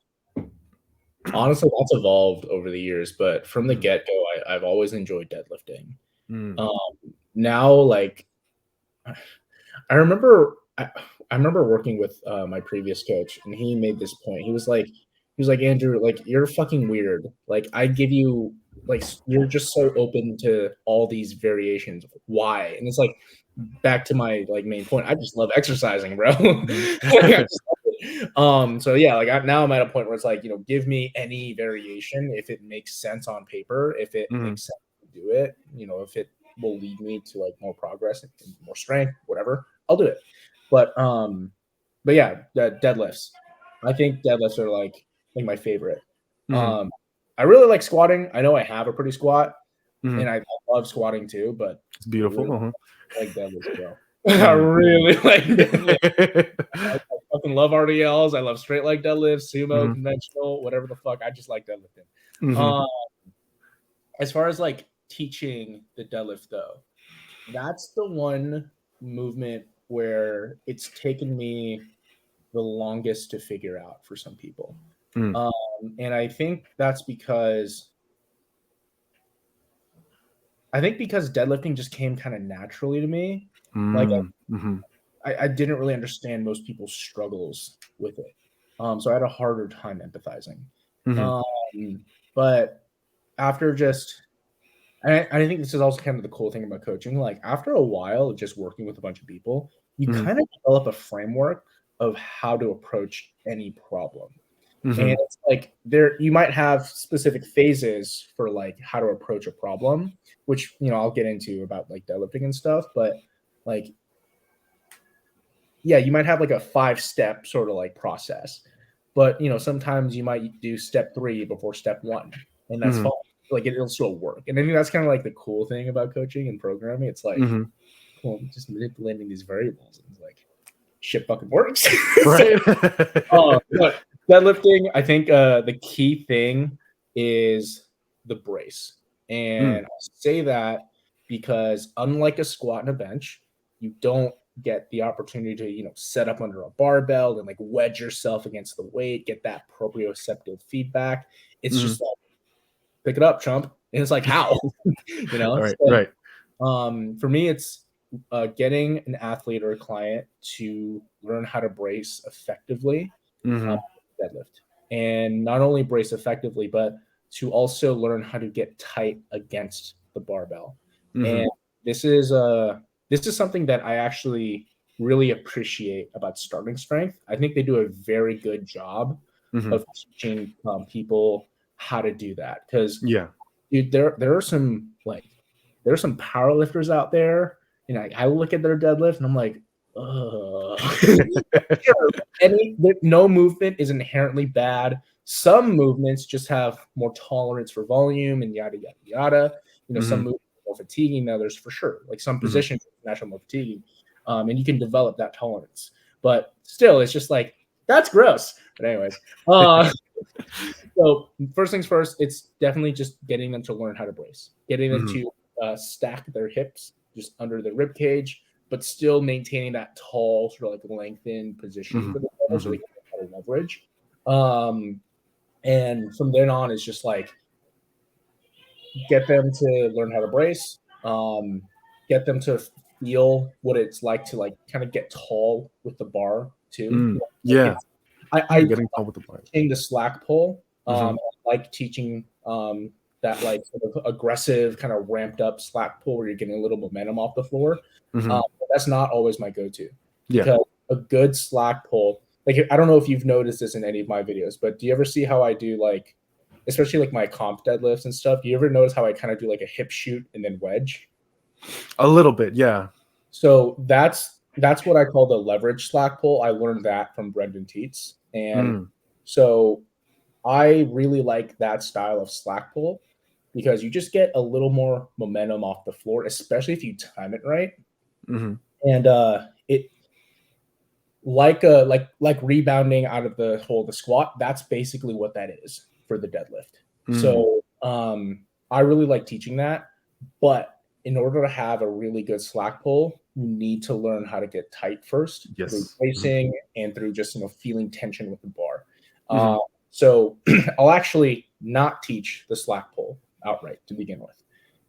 Honestly, that's evolved over the years, but from the Mhm. get-go, I've always enjoyed deadlifting. Mm. Um, Now, I remember working with my previous coach, and he made this point. He was like, Andrew, you're fucking weird. Like I give you you're just so open to all these variations. Why? And it's like, back to my main point. I just love exercising, bro. Mhm. I just love it. So yeah, now I'm at a point where it's like, give me any variation if it makes sense on paper, if it Mhm. makes sense to do it, if it will lead me to more progress and more strength, whatever, I'll do it. But yeah, deadlifts. I think deadlifts are like my favorite. Mhm. Um, I really like squatting. I know I have a pretty squat, Mhm. and I love squatting too, but It's I beautiful. really Uh-huh. like deadlifts, bro. I Mhm. really like deadlifts. I fucking love RDLs. I love straight leg deadlifts, sumo, Mhm. conventional, whatever the fuck. I just like deadlifting. Mhm. Um, as far as teaching the deadlift though, that's the one movement where it's taken me the longest to figure out for some people. Mhm. Um, and I think because deadlifting just came kind of naturally to me. Like Mhm. Mhm. I didn't really understand most people's struggles with it. So I had a harder time empathizing. Mhm. Um, but after just I think this is also kind of the cool thing about coaching. Like after a while, just working with a bunch of people, you Mhm. kind of develop a framework of how to approach any problem. And Mhm. it's like there you might have specific phases for like how to approach a problem, which I'll get into about like deadlifting and stuff, but like yeah, you might have like a 5-step sort of like process. But sometimes you might do step 3 before step 1, and that's Mhm. fine. Like it'll still work. And I think that's kind of like the cool thing about coaching and programming. It's like, Mhm. cool, I'm just manipulating these variables and it's like shit fucking works. So, Right. but deadlifting, I think the key thing is the brace. Mm. And I say that because unlike a squat and a bench, you don't get the opportunity to, set up under a barbell and like wedge yourself against the weight, get that proprioceptive feedback. It's Mhm. just like, pick it up, chump. And it's like, how? Right. So, Right. for me, it's getting an athlete or a client to learn how to brace effectively uh, Mhm. deadlift, and not only brace effectively, but to also learn how to get tight against the barbell. Mhm. And this is something that I actually really appreciate about starting strength. I think they do a very good job Mhm. of teaching people how to do that because Yeah. dude, there are some powerlifters out there, and I look at their deadlift and I'm like, sure, no movement is inherently bad. Some movements just have more tolerance for volume and yada yada yada. Some Mhm. movements are more fatiguing than others for sure. Like some Mhm. positions are naturally more fatiguing, and you can develop that tolerance. But still, it's just like that's gross. But anyways, so first things first, it's definitely just getting them to learn how to brace, getting them Mhm. to stack their hips just under the rib cage, but still maintaining that tall sort of like lengthened position Mhm. for the ball so they Mhm. can get better leverage. And from then on, it's just like get them to learn how to brace, get them to feel what it's like to like kind of get tall with the bar too. Mm. Like Yeah. it's I, Yeah. I Getting tall with the bar. teaching the slack pull. Mhm. I like teaching that like sort of aggressive kind of ramped up slack pull where you're getting a little momentum off the floor. Mhm. But that's not always my go-to Yeah. because a good slack pull, like I don't know if you've noticed this in any of my videos, but do you ever see how I do like, especially like my comp deadlifts and stuff? Do you ever notice how I kind of do like a hip shoot and then wedge? A little bit. Yeah. So that's what I call the leverage slack pull. I learned that from Brendan Teets, and Mm. so I really like that style of slack pull because you just get a little more momentum off the floor, especially if you time it right. Mhm. And it like rebounding out of the squat. That's basically what that is for the deadlift. Mm. So I really like teaching that, but in order to have a really good slack pull, you need to learn how to get tight first through Yes. Mhm. bracing and through just feeling tension with the bar. Mhm. So I'll actually not teach the slack pull outright to begin with.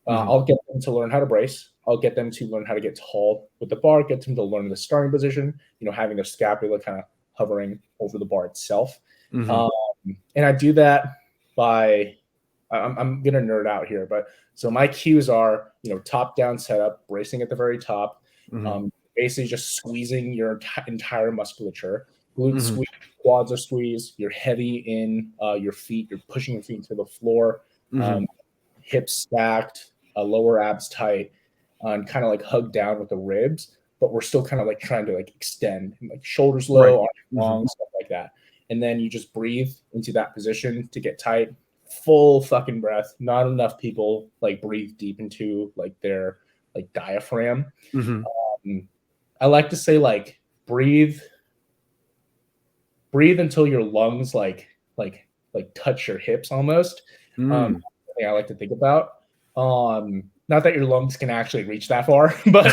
Mhm. I'll get them to learn how to brace. I'll get them to learn how to get tall with the bar, get them to learn the starting position, having their scapula kind of hovering over the bar itself. Mhm. Um, and I do that by, I'm going to nerd out here, but so my cues are, top down setup, bracing at the very top, Mhm. basically just squeezing your entire musculature, glutes Mhm. squeeze, quads are squeezed, you're heavy in your feet, you're pushing your feet to the floor, Mhm. hips stacked, lower abs tight, and kind of like hugged down with the ribs, but we're still kind of like trying to like extend, and like shoulders Right. low, arms Mhm. long, stuff like that. And then you just breathe into that position to get tight. Full fucking breath. Not enough people like breathe deep into like their like diaphragm. Mhm. Um, I like to say like breathe until your lungs like touch your hips almost. Mm. Thing I like to think about. Not that your lungs can actually reach that far, but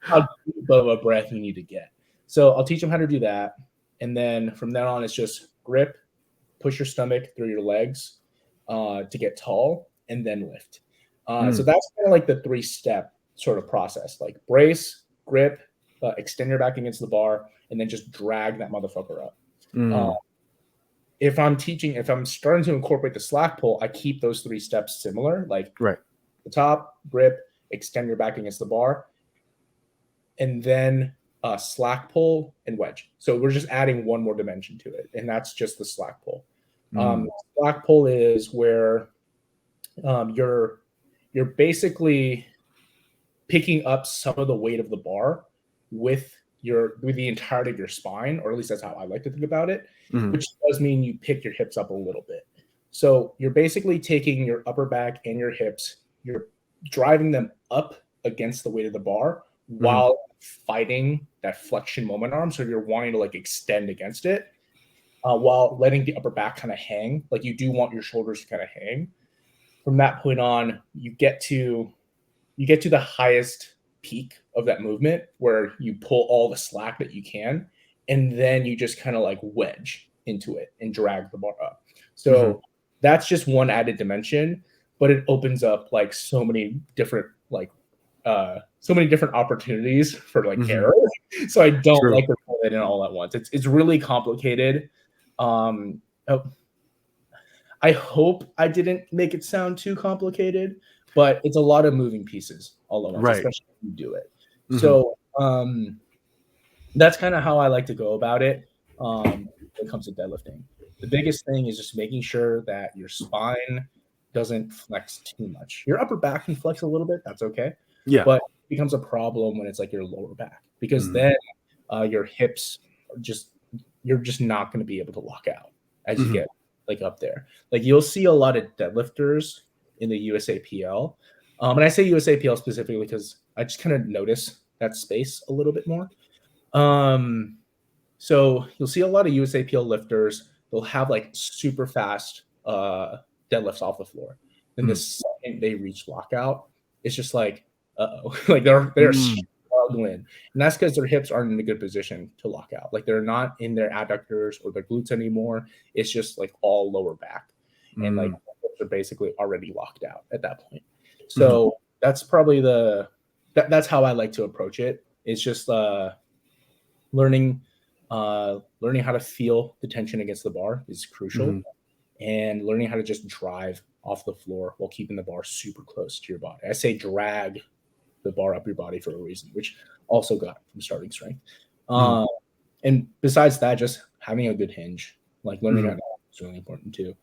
how deep of a breath you need to get. So I'll teach them how to do that, and then from then on, it's just grip, push your stomach through your legs to get tall, and then lift. So Mm. that's kind of like the 3-step sort of process: like brace, grip, extend your back against the bar, and then just drag that motherfucker up. Uh, Mm. if I'm starting to incorporate the slack pull, I keep those 3 steps similar. Like Right. the top, grip, extend your back against the bar, and then slack pull and wedge. So we're just adding one more dimension to it, and that's just the slack pull. Slack pull is where you're basically picking up some of the weight of the bar with the entirety of your spine, or at least that's how I like to think about it, which does mean you pick your hips up a little bit. So you're basically taking your upper back and your hips, you're driving them up against the weight of the bar while fighting that flexion moment arm. So you're wanting to like extend against it while letting the upper back kind of hang. Like you do want your shoulders to kind of hang. From that point on, you get to the highest peak of that movement where you pull all the slack that you can, and then you just kind of like wedge into it and drag the bar up. So that's just one added dimension, but it opens up like so many different opportunities for like error. So I don't like to put it in all at once. It's really complicated. I hope I didn't make it sound too complicated, but it's a lot of moving pieces all at once, especially if you do it. So that's kind of how I like to go about it when it comes to deadlifting. The biggest thing is just making sure that your spine doesn't flex too much. Your upper back can flex a little bit. That's okay. Yeah. But it becomes a problem when it's like your lower back, because then your hips are you're just not going to be able to lock out as you get like up there. Like you'll see a lot of deadlifters in the USAPL. And I say USAPL specifically because I just kind of notice that space a little bit more. So you'll see a lot of USAPL lifters. They'll have like super fast deadlifts off the floor. Then the second they reach lockout, it's just like, like they're struggling. And that's because their hips aren't in a good position to lock out. Like they're not in their adductors or their glutes anymore. It's just like all lower back. And like they're basically already locked out at that point. So that's probably that's how I like to approach it. It's just learning how to feel the tension against the bar is crucial, and learning how to just drive off the floor while keeping the bar super close to your body. I say drag the bar up your body for a reason, which also got from starting strength. And besides that, just having a good hinge, like learning how to is really important too.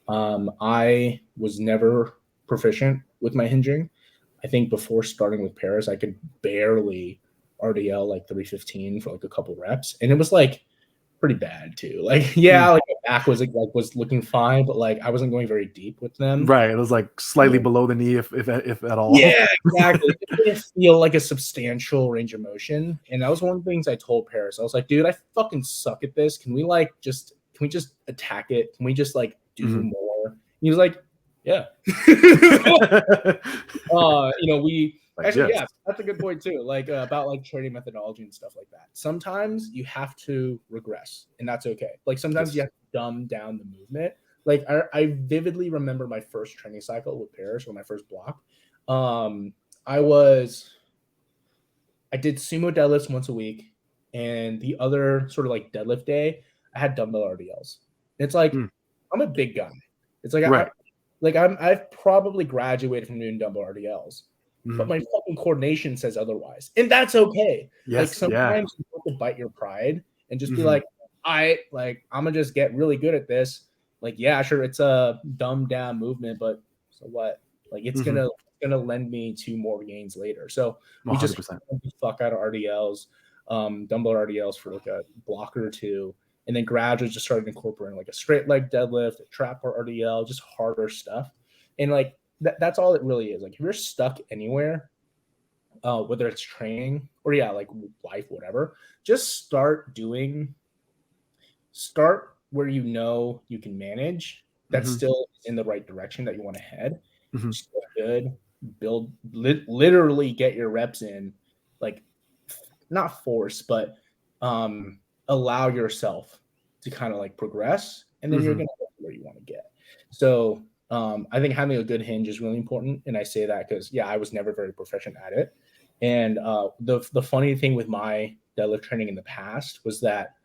I was never proficient with my hinging. I think before starting with Paris, I could barely RDL like 315 for like a couple reps, and it was like pretty bad too. Like like my back was was looking fine, but like I wasn't going very deep with them. Right, it was like slightly below the knee, if at all. Yeah, exactly. It didn't feel like a substantial range of motion, and that was one of the things I told Paris. I was like, dude, I fucking suck at this. Can we just attack it? Can we just like do more? And he was like, yeah. We actually, yeah, that's a good point too. Like about like training methodology and stuff like that. Sometimes you have to regress, and that's okay. Like sometimes you have to dumb down the movement. Like I vividly remember my first training cycle with Paris, or my first block. I did sumo deadlifts once a week, and the other sort of like deadlift day, I had dumbbell RDLs. It's like I'm a big guy. It's like I've probably graduated from doing dumbbell RDLs, but my fucking coordination says otherwise, and that's okay. Like sometimes you have to bite your pride and just be like, I'm gonna just get really good at this. Like, yeah, sure, it's a dumbed down movement, but so what? Like, it's gonna lend me to more gains later. So we 100%. Just the fuck out of RDLs, dumbbell RDLs for like a block or two. And then gradually just started incorporating like a straight leg deadlift, a trap bar RDL, just harder stuff. And like that's all it really is. Like if you're stuck anywhere, whether it's training or like life, whatever, just start where you know you can manage. That's still in the right direction that you want to head. Still good. Literally get your reps in, like not force, but allow yourself to kind of like progress, and then you're going to get where you want to get. So I think having a good hinge is really important. And I say that because, I was never very proficient at it. And the funny thing with my deadlift training in the past was that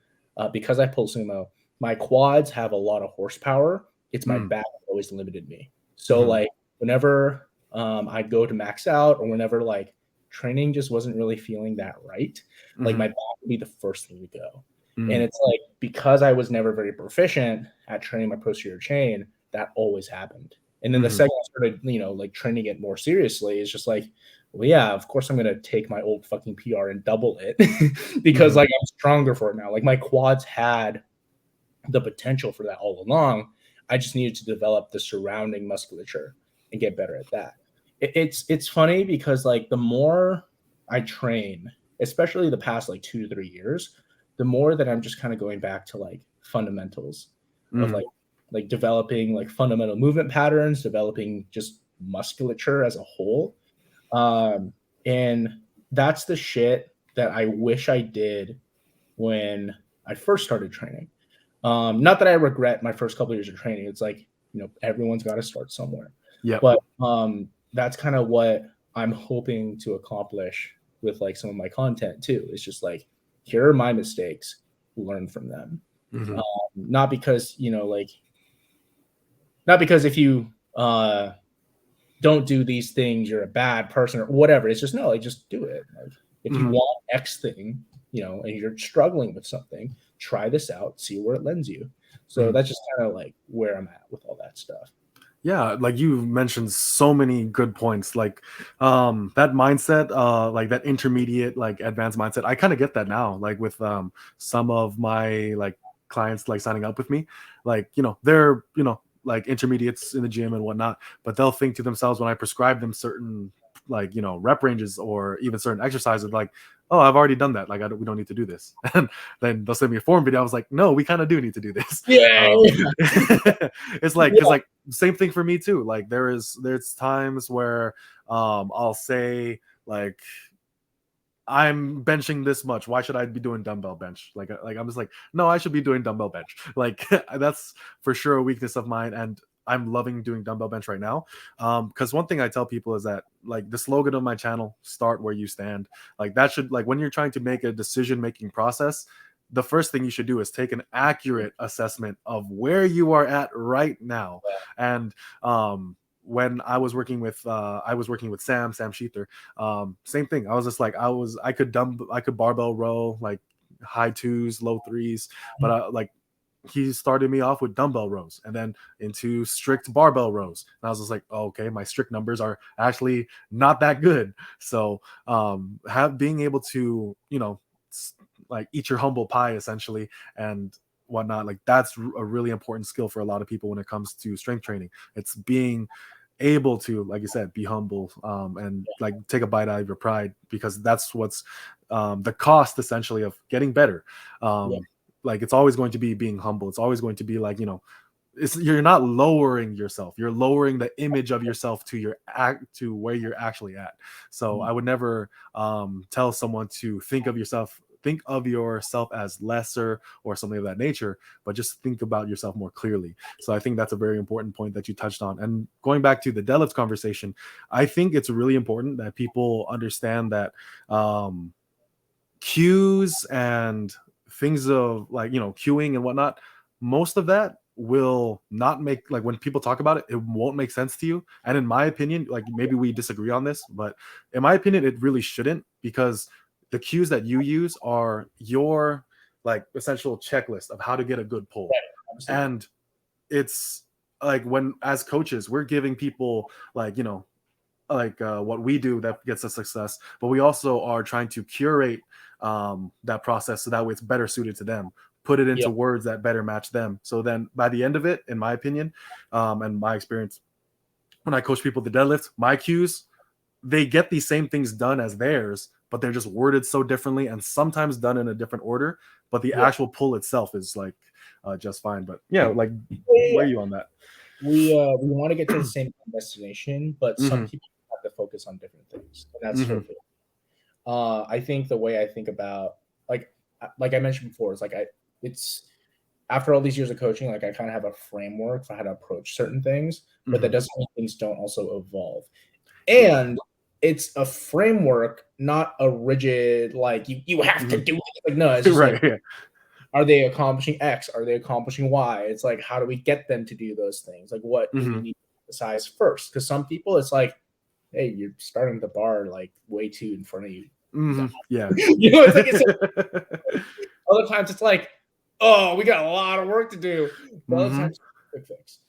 because I pull sumo, my quads have a lot of horsepower. It's my back that always limited me. So like whenever I'd go to max out, or whenever like training just wasn't really feeling that right, like my back would be the first thing to go. And it's like, because I was never very proficient at training my posterior chain, that always happened. And then the second I started, like training it more seriously, it's just like, well, yeah, of course I'm gonna take my old fucking PR and double it because like I'm stronger for it now. Like my quads had the potential for that all along. I just needed to develop the surrounding musculature and get better at that. It's funny because like the more I train, especially the past like 2 to 3 years, the more that I'm just kind of going back to like fundamentals of like developing like fundamental movement patterns, developing just musculature as a whole. And that's the shit that I wish I did when I first started training. Not that I regret my first couple of years of training. It's like, everyone's got to start somewhere. Yeah. But that's kind of what I'm hoping to accomplish with like some of my content too. It's just like, here are my mistakes, learn from them. Not because, not because if you don't do these things, you're a bad person or whatever. It's just, no, like just do it. Like if you want X thing, and you're struggling with something, try this out, see where it lends you. So that's just kind of like where I'm at with all that stuff. Yeah, like you mentioned so many good points, like that mindset, like that intermediate, like advanced mindset. I kind of get that now, like with some of my like clients like signing up with me, like they're like intermediates in the gym and whatnot, but they'll think to themselves when I prescribe them certain like rep ranges or even certain exercises, like, oh, I've already done that, like we don't need to do this. And then they'll send me a form video. I was like, no, we kind of do need to do this. It's like, because like same thing for me too. Like there's times where I'll say like, I'm benching this much, why should I be doing dumbbell bench? Like I'm just like, no, I should be doing dumbbell bench. Like that's for sure a weakness of mine, and I'm loving doing dumbbell bench right now. Because one thing I tell people is that like the slogan of my channel, start where you stand. Like that should, like when you're trying to make a decision making process, the first thing you should do is take an accurate assessment of where you are at right now. And when I was working with Sam Sheether, same thing. I was just like, I could barbell row like high twos, low threes, but like he started me off with dumbbell rows and then into strict barbell rows. And I was just like, oh, okay, my strict numbers are actually not that good. So being able to, like eat your humble pie essentially and whatnot, like that's a really important skill for a lot of people when it comes to strength training. It's being able to, like you said, be humble and like take a bite out of your pride, because that's what's the cost essentially of getting better. Like it's always going to be being humble. It's always going to be like, you're not lowering yourself, you're lowering the image of yourself to where you're actually at. So I would never tell someone to think of yourself as lesser or something of that nature, but just think about yourself more clearly. So I think that's a very important point that you touched on. And going back to the deadlift conversation, I think it's really important that people understand that cues and things of like, cueing and whatnot, most of that will not make, like when people talk about it, it won't make sense to you. And in my opinion, like maybe we disagree on this, but in my opinion, it really shouldn't, because the cues that you use are your like essential checklist of how to get a good pull. And it's like, when as coaches, we're giving people like, what we do that gets us success, but we also are trying to curate that process so that way it's better suited to them, put it into words that better match them. So then by the end of it, in my opinion, and my experience, when I coach people to deadlift, my cues, they get these same things done as theirs, but they're just worded so differently and sometimes done in a different order, but the actual pull itself is like just fine. But like where are you on that? We want to get to the same it's but some people have to focus on different things, and that's totally. I think the way I think about like I mentioned before, it's like it's after all these years of coaching, like I kind of have a framework for how to approach certain things, but that doesn't mean things don't also evolve. And it's a framework, not a rigid like you have to do it. Like no, it's just like, are they accomplishing X? Are they accomplishing Y? It's like, how do we get them to do those things? Like, what do we need to emphasize first? Because some people, it's like, hey, you're starting the bar like way too in front of you. Yeah. It's like other times it's like, oh, we got a lot of work to do. But other times, quick fix.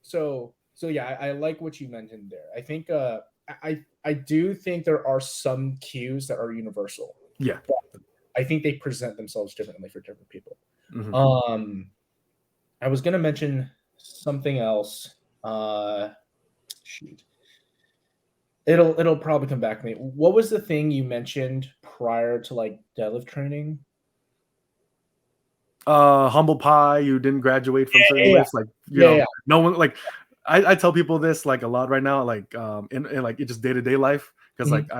So yeah, I like what you mentioned there. I think I do think there are some cues that are universal. Yeah. I think they present themselves differently for different people. Mm-hmm. I was gonna mention something else. Shoot. It'll probably come back to me. What was the thing you mentioned prior to like deadlift training? Humble pie, you didn't graduate from certain Yeah, lifts, like, yeah. no one, like, I tell people this like a lot right now, like, in like just day-to-day life, because like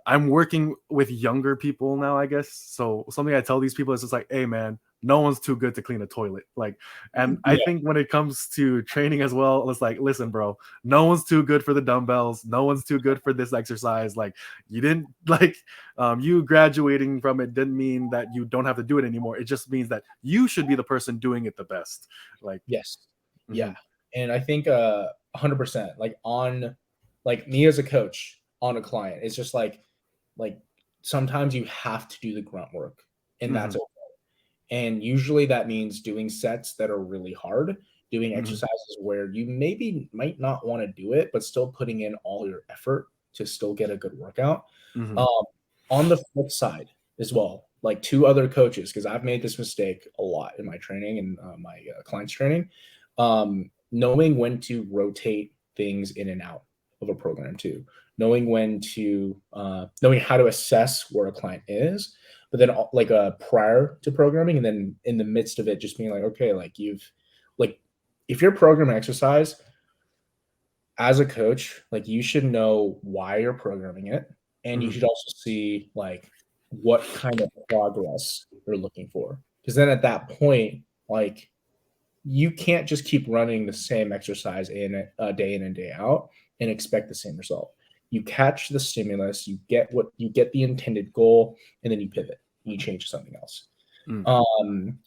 I'm working with younger people now, I guess. So something I tell these people is just like, hey man, no one's too good to clean a toilet. Like, and I Yeah. think when it comes to training as well, it's like, listen, bro, no one's too good for the dumbbells. No one's too good for this exercise. Like, you didn't like you graduating from it didn't mean that you don't have to do it anymore. It just means that you should be the person doing it the best. Like, Yes. Yeah. And I think 100%, like on like me as a coach on a client, it's just like sometimes you have to do the grunt work, and that's okay. And usually that means doing sets that are really hard, doing exercises where you maybe might not want to do it, but still putting in all your effort to still get a good workout. On the flip side as well, like two other coaches, because I've made this mistake a lot in my training and my clients training, knowing when to rotate things in and out of a program too, knowing when to knowing how to assess where a client is, but then like prior to programming, and then in the midst of it, just being like, okay, like if you're programming exercise as a coach, like you should know why you're programming it, and you should also see like what kind of progress you're looking for, because then at that point, like you can't just keep running the same exercise in day in and day out and expect the same result. You catch the stimulus, you get the intended goal, and then you pivot and you change to something else.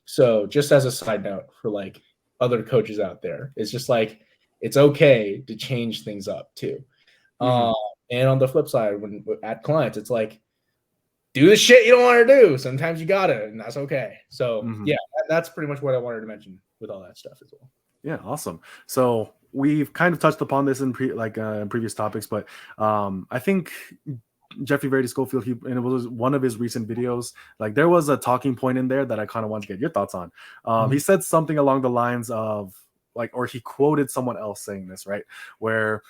So just as a side note for like other coaches out there, it's just like it's okay to change things up too. And on the flip side, when at clients, it's like do the shit you don't want to do. Sometimes you gotta, and that's okay. So yeah, that's pretty much what I wanted to mention with all that stuff as well. Yeah, awesome. So we've kind of touched upon this in previous topics, but I think Jeffrey Verity Schofield, and it was one of his recent videos, like there was a talking point in there that I kind of want to get your thoughts on. He said something along the lines of like, or he quoted someone else saying this, right? Where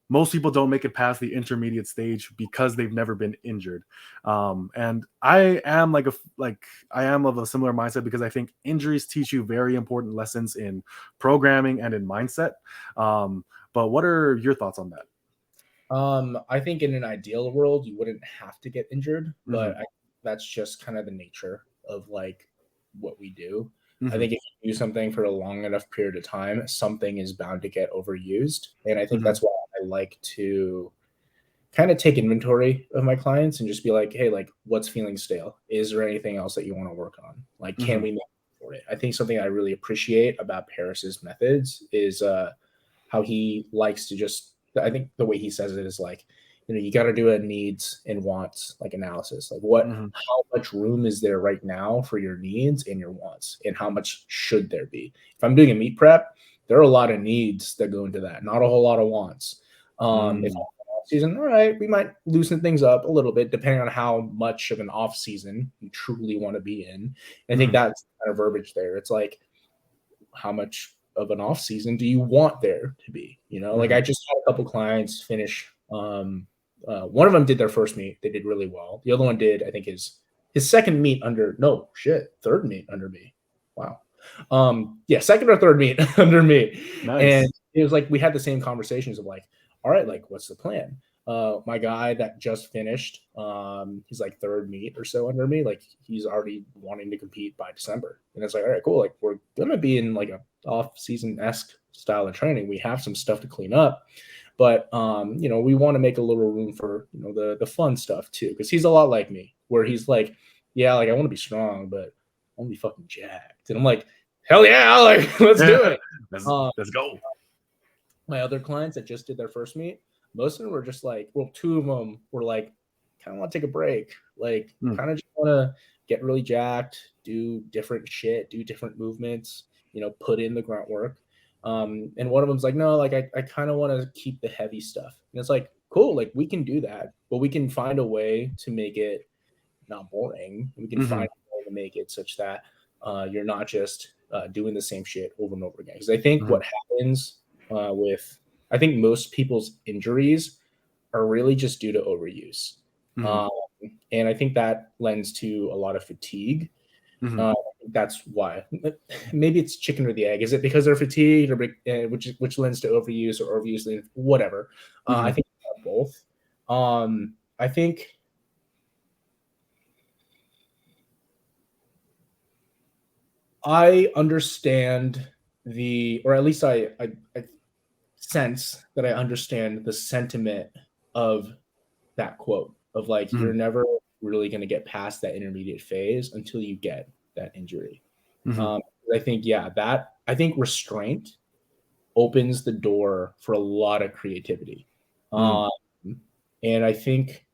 most people don't make it past the intermediate stage because they've never been injured. And I am I am of a similar mindset, because I think injuries teach you very important lessons in programming and in mindset. But what are your thoughts on that? I think in an ideal world, you wouldn't have to get injured, but that's just kind of the nature of like what we do. I think if you do something for a long enough period of time, something is bound to get overused. And I think that's why I like to kind of take inventory of my clients and just be like, hey, like what's feeling stale? Is there anything else that you want to work on? Like, can we make for it? I think something I really appreciate about Paris's methods is how he likes to just, I think the way he says it is like, you got to do a needs and wants like analysis. Like how much room is there right now for your needs and your wants, and how much should there be? If I'm doing a meet prep, there are a lot of needs that go into that, not a whole lot of wants. If off season, all right, we might loosen things up a little bit depending on how much of an off season you truly want to be in. And I think that's kind of verbiage there. It's like, how much of an off season do you want there to be? Like I just had a couple clients finish. One of them did their first meet. They did really well. The other one did, I think, his second meet third meet under me. Wow. Second or third meet under me. Nice. And it was like we had the same conversations of like, all right, like what's the plan? My guy that just finished, he's like third meet or so under me. Like he's already wanting to compete by December. And it's like, all right, cool. Like we're gonna be in like a off-season-esque style of training. We have some stuff to clean up. But we want to make a little room for the fun stuff too, because he's a lot like me, where he's like, yeah, like I want to be strong, but I want to be fucking jacked. And I'm like, hell yeah, like let's do it. Let's go. My other clients that just did their first meet, most of them were just like, well, 2 of them were like, kind of want to take a break, like Mm. kind of just want to get really jacked, do different shit, do different movements, put in the grunt work. And one of them's like, no, like I kind of want to keep the heavy stuff. And it's like, cool, like we can do that, but we can find a way to make it not boring. We can find a way to make it such that you're not just doing the same shit over and over again. Because I think what happens I think most people's injuries are really just due to overuse. And I think that lends to a lot of fatigue. That's why. Maybe it's chicken or the egg. Is it because they're fatigued, or which lends to overuse, or overuse, whatever? I think both. I think I understand or at least I sense that I understand the sentiment of that quote of like, you're never really going to get past that intermediate phase until you get that injury. I think, I think restraint opens the door for a lot of creativity. And I think,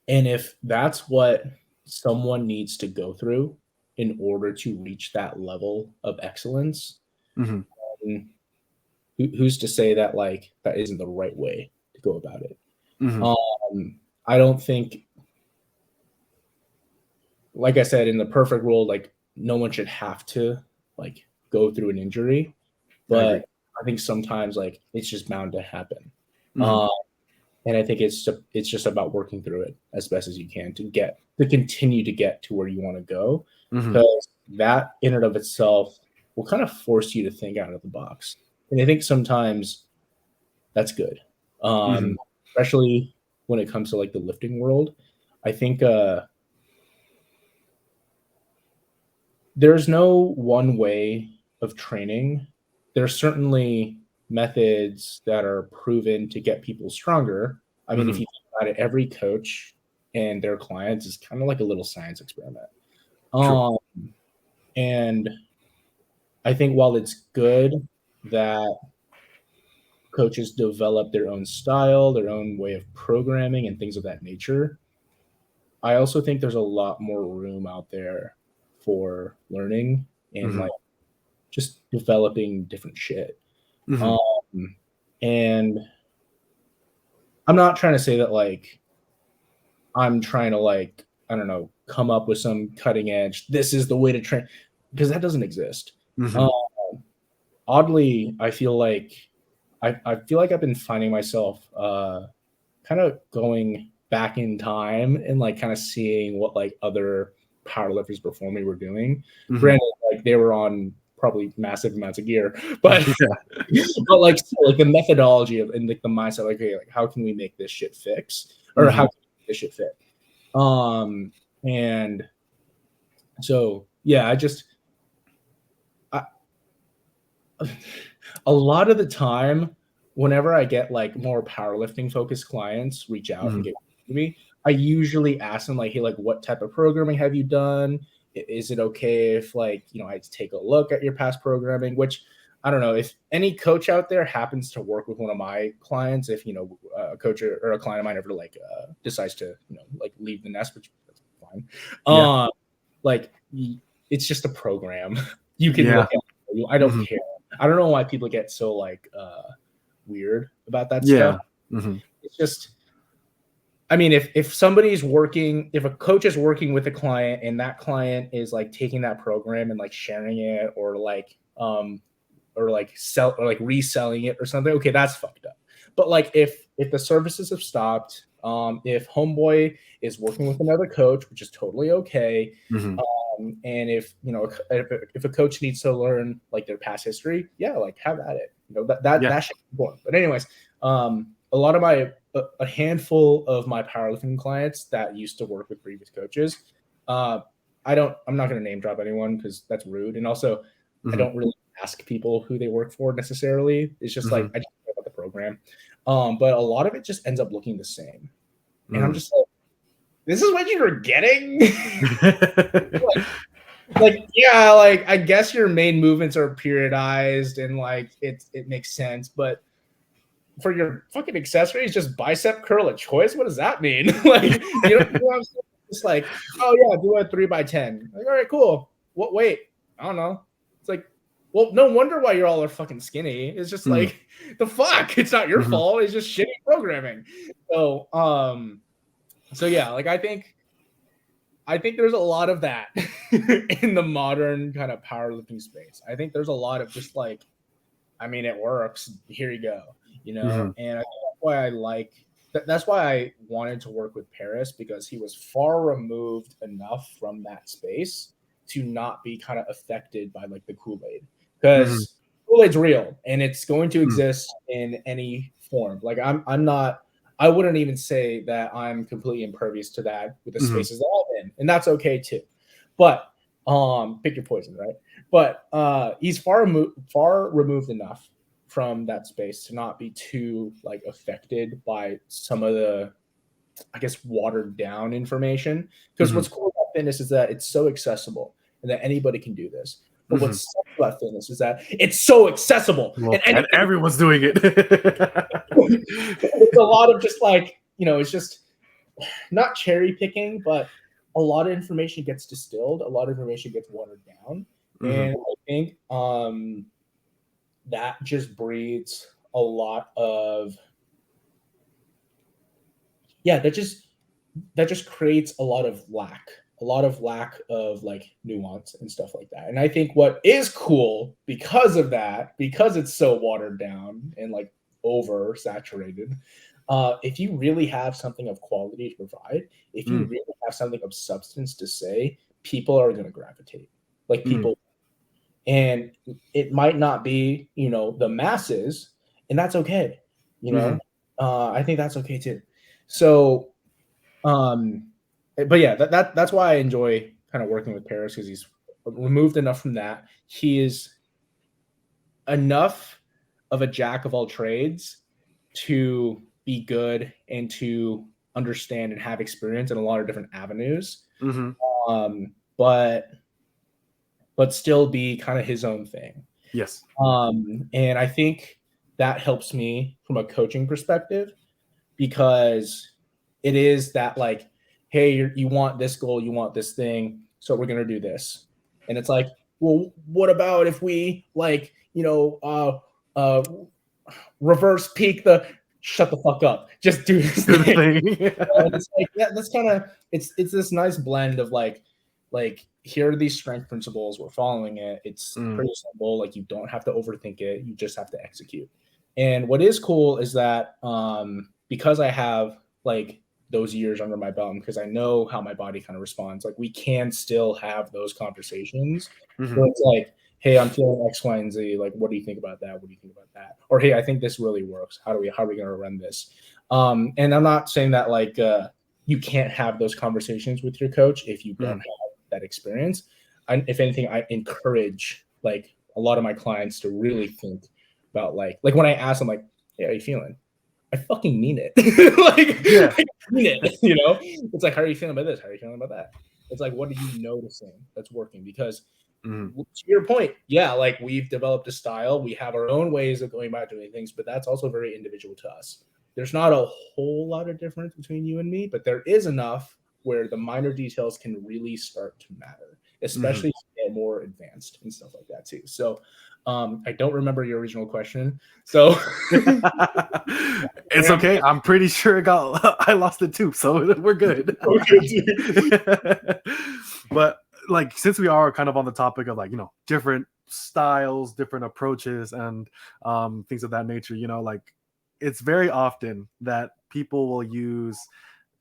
and if that's what someone needs to go through in order to reach that level of excellence, who's to say that like that isn't the right way to go about it? I don't think, like I said, in the perfect world, like no one should have to like go through an injury, but I think sometimes like it's just bound to happen. And I think it's just about working through it as best as you can to continue to get to where you want to go, because that in and of itself will kind of force you to think out of the box. And I think sometimes that's good, especially when it comes to like the lifting world. I think there's no one way of training. There's certainly methods that are proven to get people stronger. I mean, if you think about it, every coach and their clients is kind of like a little science experiment. And I think while it's good that coaches develop their own style, their own way of programming and things of that nature, I also think there's a lot more room out there for learning and like just developing different shit. And I'm not trying to say that like I'm trying to like, I don't know, come up with some cutting edge, this is the way to train, because that doesn't exist. Oddly, I feel like I've been finding myself kind of going back in time and like kind of seeing what like other powerlifters before me were doing. Granted, like they were on probably massive amounts of gear, but but like still, like the methodology of and like the mindset, like, okay, like how can we make this shit fix, or how can we make this shit fit? And so yeah, a lot of the time, whenever I get like more powerlifting focused clients reach out and get to me, I usually ask them like, hey, like what type of programming have you done? Is it okay if like, I take a look at your past programming? Which I don't know if any coach out there happens to work with one of my clients, if, a coach or a client of mine ever like decides to, like leave the nest, which that's fine. Like it's just a program. You can look at it. I don't care. I don't know why people get so like weird about that stuff. It's just, I mean, if somebody's working, if a coach is working with a client and that client is like taking that program and like sharing it or like reselling it or something, okay, that's fucked up. But like if the services have stopped, if homeboy is working with another coach, which is totally okay. And if if a coach needs to learn like their past history, like have at it. That should be important. But anyways, a lot of a handful of my powerlifting clients that used to work with previous coaches, I'm not going to name drop anyone because that's rude, and also I don't really ask people who they work for necessarily. It's just like I just care about the program, but a lot of it just ends up looking the same, and I'm just like, this is what you were getting. like I guess your main movements are periodized and like it makes sense, but for your fucking accessories, just bicep curl a choice. What does that mean? Like, you know what I'm saying? It's like, oh yeah, do a 3x10. Like, all right, cool. What? Wait, I don't know. It's like, well, no wonder why you're all are fucking skinny. It's just like the fuck. It's not your fault. It's just shitty programming. So, so yeah, like I think there's a lot of that in the modern kind of powerlifting space. I think there's a lot of just like, I mean, it works. Here you go, you know. And I think that's why I like. That's why I wanted to work with Paris, because he was far removed enough from that space to not be kind of affected by like the Kool-Aid, because Kool-Aid's real and it's going to exist in any form. Like I'm not. I wouldn't even say that I'm completely impervious to that with the spaces that I'm in, and that's okay too. But pick your poison, right? But he's far removed enough from that space to not be too like affected by some of the, I guess, watered down information. Because what's cool about fitness is that it's so accessible and that anybody can do this. But what's sucks about fitness is that it's so accessible, and everyone's doing it. It's a lot of just like, you know, it's just not cherry picking, but a lot of information gets distilled, a lot of information gets watered down. And I think that just breeds a lot of, that just creates a lot of lack of like nuance and stuff like that. And I think what is cool because of that, because it's so watered down and like oversaturated, if you really have something of quality to provide, if you really have something of substance to say, people are going to gravitate, like people. And it might not be, you know, the masses, and that's okay. You know, I think that's okay too. So, but yeah, that's why I enjoy kind of working with Paris, because he's removed enough from that. He is enough of a jack of all trades to be good and to understand and have experience in a lot of different avenues. But still be kind of his own thing. Yes. And I think that helps me from a coaching perspective, because it is that like, hey, you want this goal, you want this thing, so we're going to do this. And it's like, well, what about if we like, you know, reverse peak the, shut the fuck up, just do this thing. It's like, yeah, that's kind of, it's this nice blend of like here are these strength principles, we're following it, it's pretty simple, like you don't have to overthink it, you just have to execute. And what is cool is that because I have like those years under my belt, because I know how my body kind of responds, like we can still have those conversations where it's like, hey, I'm feeling X, Y, and Z, like what do you think about that, what do you think about that, or hey, I think this really works, how are we going to run this? And I'm not saying that like you can't have those conversations with your coach if you don't have that experience. If anything, I encourage like a lot of my clients to really think about like when I ask them like, hey, how are you feeling? I fucking mean it. I mean it, you know? It's like, how are you feeling about this? How are you feeling about that? It's like, what are you noticing that's working? Because to your point, yeah, like we've developed a style, we have our own ways of going about doing things, but that's also very individual to us. There's not a whole lot of difference between you and me, but there is enough where the minor details can really start to matter, especially if you get more advanced and stuff like that too. So I don't remember your original question. So it's okay. I'm pretty sure I lost it too. So we're good. But like, since we are kind of on the topic of like, you know, different styles, different approaches, and things of that nature, you know, like it's very often that people will use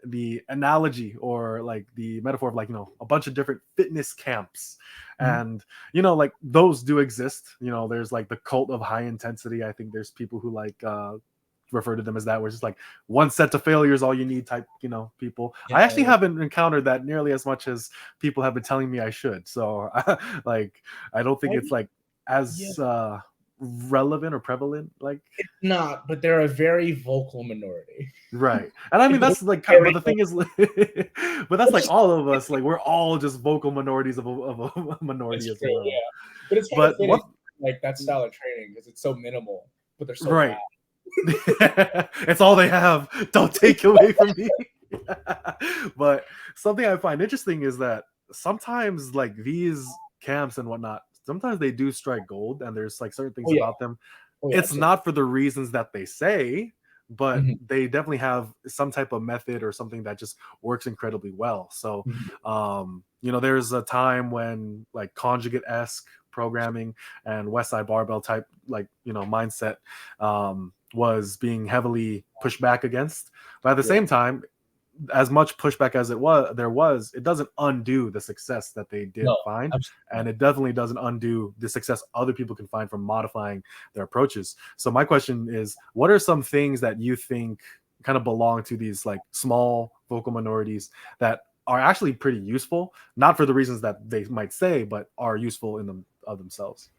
the analogy or like the metaphor of like, you know, a bunch of different fitness camps. And you know, like those do exist. You know, there's like the cult of high intensity. I think there's people who like refer to them as that, where it's just like one set to failure is all you need type, you know, people. I actually haven't encountered that nearly as much as people have been telling me I should. So like I don't think it's like as relevant or prevalent. Like it's not, but they're a very vocal minority, right? And I mean that's like kind of, but the thing is but that's like all of us, like we're all just vocal minorities of a minority as well. But it's kind of fitting, like that style of training, because it's so minimal, but they're so loud. It's all they have. Don't take away from me. But something I find interesting is that sometimes like these camps and whatnot, sometimes they do strike gold, and there's like certain Oh things yeah. about them. Oh yeah. It's not for the reasons that they say, but Mhm. they definitely have some type of method or something that just works incredibly well. So Mhm. there's a time when like conjugate-esque programming and West Side Barbell type like mindset was being heavily pushed back against. But at the Yeah. same time, as much pushback as it doesn't undo the success that they did No, find, absolutely and not. it definitely doesn't undo the success other people can find from modifying their approaches. So my question is, what are some things that you think kind of belong to these like small vocal minorities that are actually pretty useful, not for the reasons that they might say, but are useful in them of themselves?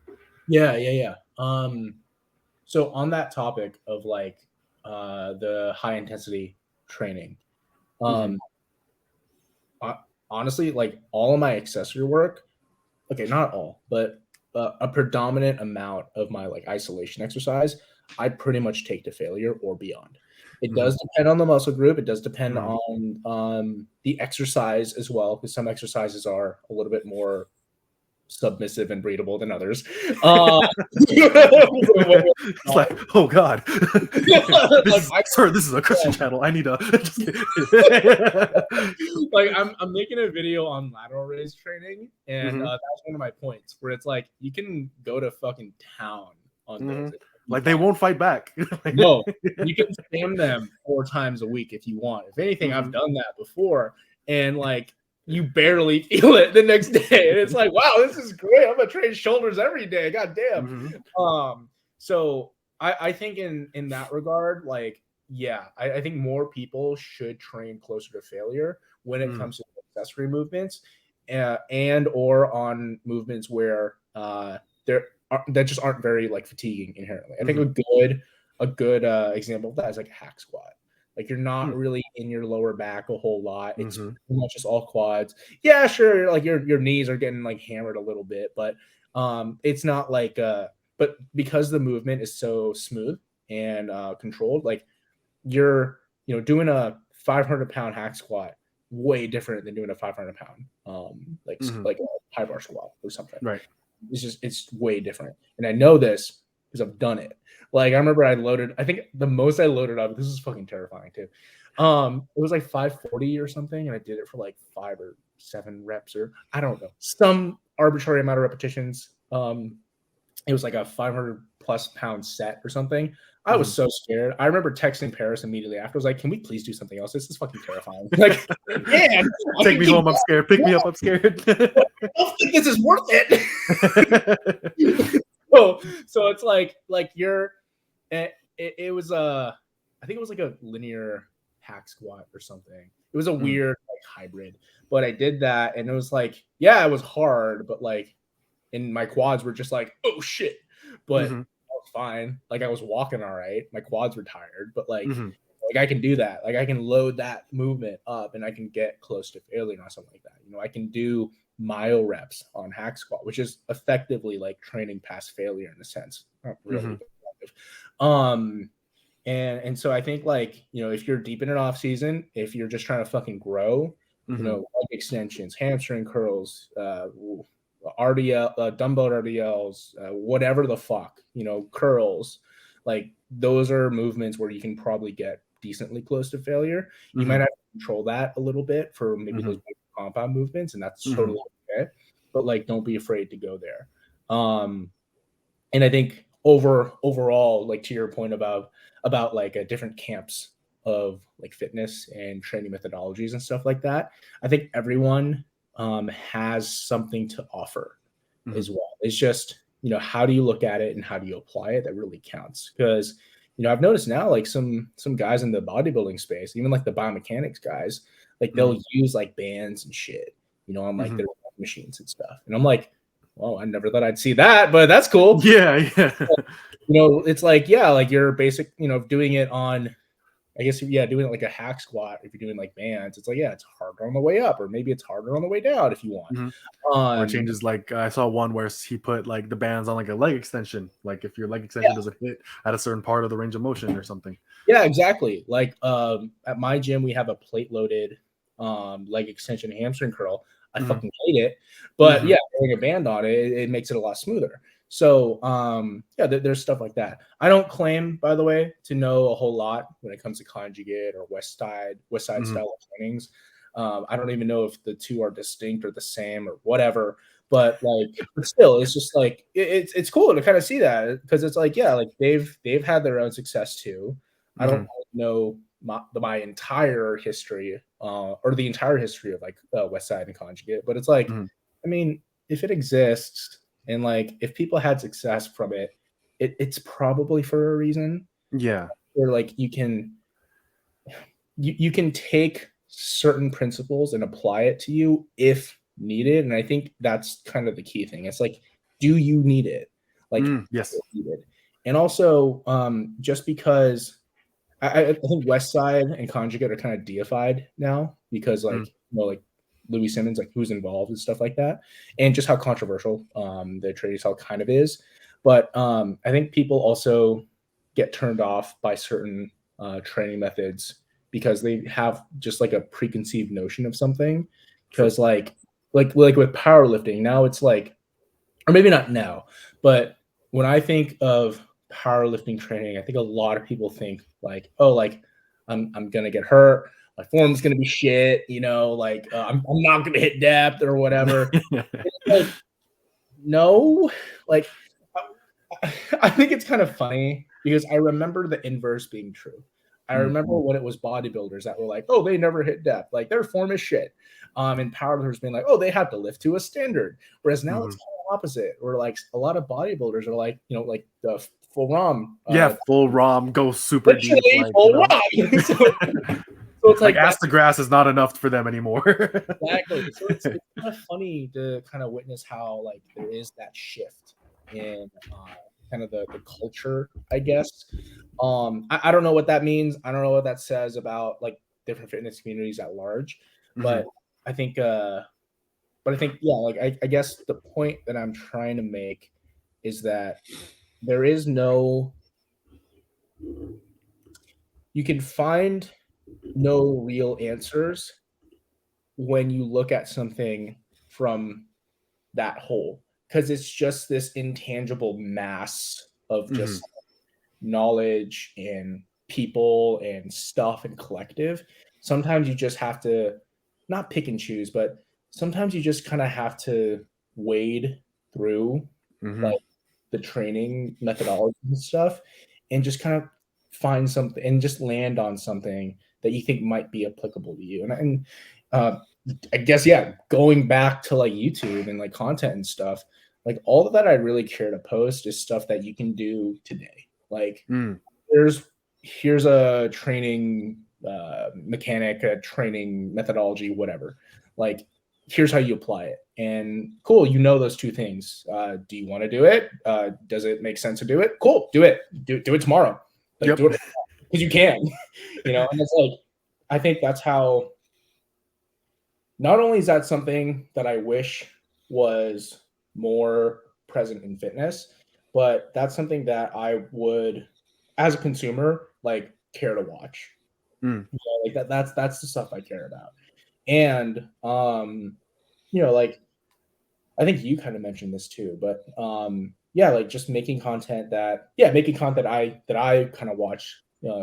Yeah. So on that topic of like the high intensity training, Mm-hmm. um, ho- honestly, like all of my accessory work, okay, not all, but a predominant amount of my like isolation exercise, I pretty much take to failure or beyond. It Mm-hmm. does depend on the muscle group. It does depend Mm-hmm. on the exercise as well, because some exercises are a little bit more submissive and breedable than others. Uh, It's like, oh God, like I this is a Christian channel. I need a. like I'm making a video on lateral raise training, and Hmm. that's one of my points where it's like you can go to fucking town on Hmm. those. It'll be Like they fine. won't fight back. No, you can spam them 4 times a week if you want. If anything, I've Hmm. done that before, and like you barely feel it the next day, and it's like, wow, this is great. I'm gonna train shoulders every day. God damn. Hmm. So I think in that regard, like, yeah, I think more people should train closer to failure when it Hmm. comes to accessory movements, and or on movements where that just aren't very like fatiguing inherently. I think Hmm. a good example of that is like a hack squat. Like you're not Hmm. really in your lower back a whole lot. It's Hmm. pretty much just all quads. Yeah, sure, like your knees are getting like hammered a little bit, but it's not like but because the movement is so smooth and controlled, like you're doing a 500-pound hack squat way different than doing a 500-pound Hmm. like a high bar squat or something. Right. It's way different, and I know this because I've done it. Like I remember I think the most I loaded up, this is fucking terrifying too. It was like 540 or something, and I did it for like 5 or 7 reps, or I don't know, some arbitrary amount of repetitions. It was like a 500 plus pound set or something. I was Hmm. so scared. I remember texting Paris immediately after. I was like, "Can we please do something else? This is fucking terrifying." Like, man, I Take can me keep home. I'm scared. Pick me up. I'm scared. I don't think this is worth it. So it's like you're it was I think it was like a linear hack squat or something. It was a Mm. weird like hybrid, but I did that and it was like, yeah, it was hard, but like and my quads were just like, oh shit, but Mhm. I was fine. Like I was walking all right. My quads were tired, but Mhm. like I can do that. Like I can load that movement up and I can get close to failure or something like that. I can do mile reps on hack squat, which is effectively like training past failure in a sense. Not really, Mhm. but kind of. And so I think like, if you're deep in an off season, if you're just trying to fucking grow, Mhm. leg extensions, hamstring curls, RDL, dumbbell RDLs, whatever the fuck, curls, like those are movements where you can probably get decently close to failure. You might Mhm. have to control that a little bit for maybe those Mhm. compound movements, and that's Mhm. totally okay. But like, don't be afraid to go there. And I think overall, like to your point about like different camps of like fitness and training methodologies and stuff like that, I think everyone has something to offer Mhm. as well. It's just how do you look at it and how do you apply it that really counts. Because I've noticed now like some guys in the bodybuilding space, even like the biomechanics guys, like Mhm. they'll use like bands and shit, on like Mhm. their machines and stuff, and I'm like, well, I never thought I'd see that, but that's cool. Yeah, yeah. It's like, yeah, like you're basic, doing it on I guess doing like a hack squat, if you're doing like bands, it's like it's harder on the way up, or maybe it's harder on the way down if you want. Or changes, like I saw one where he put like the bands on like a leg extension, like if your leg Yeah. extension doesn't hit at a certain part of the range of motion or something. Yeah, exactly. Like at my gym, we have a plate loaded leg extension hamstring curl. I fucking hate it, but yeah, putting a band on it makes it a lot smoother. So there's stuff like that. I don't claim, by the way, to know a whole lot when it comes to conjugate or West Side style of trainings. I don't even know if the two are distinct or the same or whatever. But still, it's just like it's cool to kind of see that, because it's like like they've had their own success too. I don't know my entire history or the entire history of like West Side and Conjugate, but it's like, I mean, if it exists and like if people had success from it, it's probably for a reason. Yeah. Or like you can take certain principles and apply it to you if needed, and I think that's kind of the key thing. It's like, do you need it? Like, yes. Needed. And also, just because I think West Side and Conjugate are kind of deified now because like like Louis Simmons, like who's involved and stuff like that, and just how controversial the training style kind of is. But I think people also get turned off by certain training methods because they have just like a preconceived notion of something. Because like with powerlifting now, it's like, or maybe not now, but when I think of powerlifting training, I think a lot of people think like, oh, like I'm gonna get hurt, my form's gonna be shit, like I'm not gonna hit depth or whatever. Like, no, like I think it's kind of funny because I remember the inverse being true. I remember when it was bodybuilders that were like, oh, they never hit depth, like their form is shit. And powerlifters being like, oh, they have to lift to a standard. Whereas now it's kind of opposite. Where like a lot of bodybuilders are like, like the full ROM. Full ROM, go super deep. Like, full ROM. So it's like ass to grass is not enough for them anymore. Exactly. So it's kind of funny to kind of witness how like there is that shift in kind of the culture, I guess. I don't know what that means. I don't know what that says about like different fitness communities at large, but I think like I guess the point that I'm trying to make is that there is no, you can find no real answers when you look at something from that whole, because it's just this intangible mass of just knowledge and people and stuff and collective. Sometimes you just have to not pick and choose, but sometimes you just kind of have to wade through like the training methodology and stuff and just kind of find something and just land on something that you think might be applicable to you. And I guess, going back to like YouTube and like content and stuff, like all of that I really care to post is stuff that you can do today. Like here's a training mechanic, a training methodology, whatever. Like here's how you apply it. And cool, those two things. Do you want to do it? Does it make sense to do it? Cool, do it. Do it tomorrow. Like do it because you can. And it's like, I think that's how. Not only is that something that I wish was more present in fitness, but that's something that I would, as a consumer, like care to watch. Like that's the stuff I care about. And like I think you kind of mentioned this too, but like just making content that I kind of watched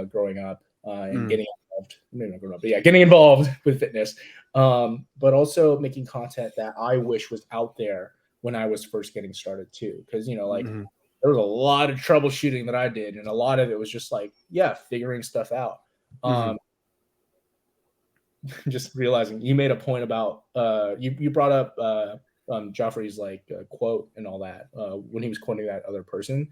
growing up and getting involved. Maybe not growing up, but getting involved with fitness. But also making content that I wish was out there when I was first getting started too, because like there was a lot of troubleshooting that I did, and a lot of it was just like figuring stuff out. Just realizing you made a point about you brought up Joffrey's like quote and all that when he was quoting that other person.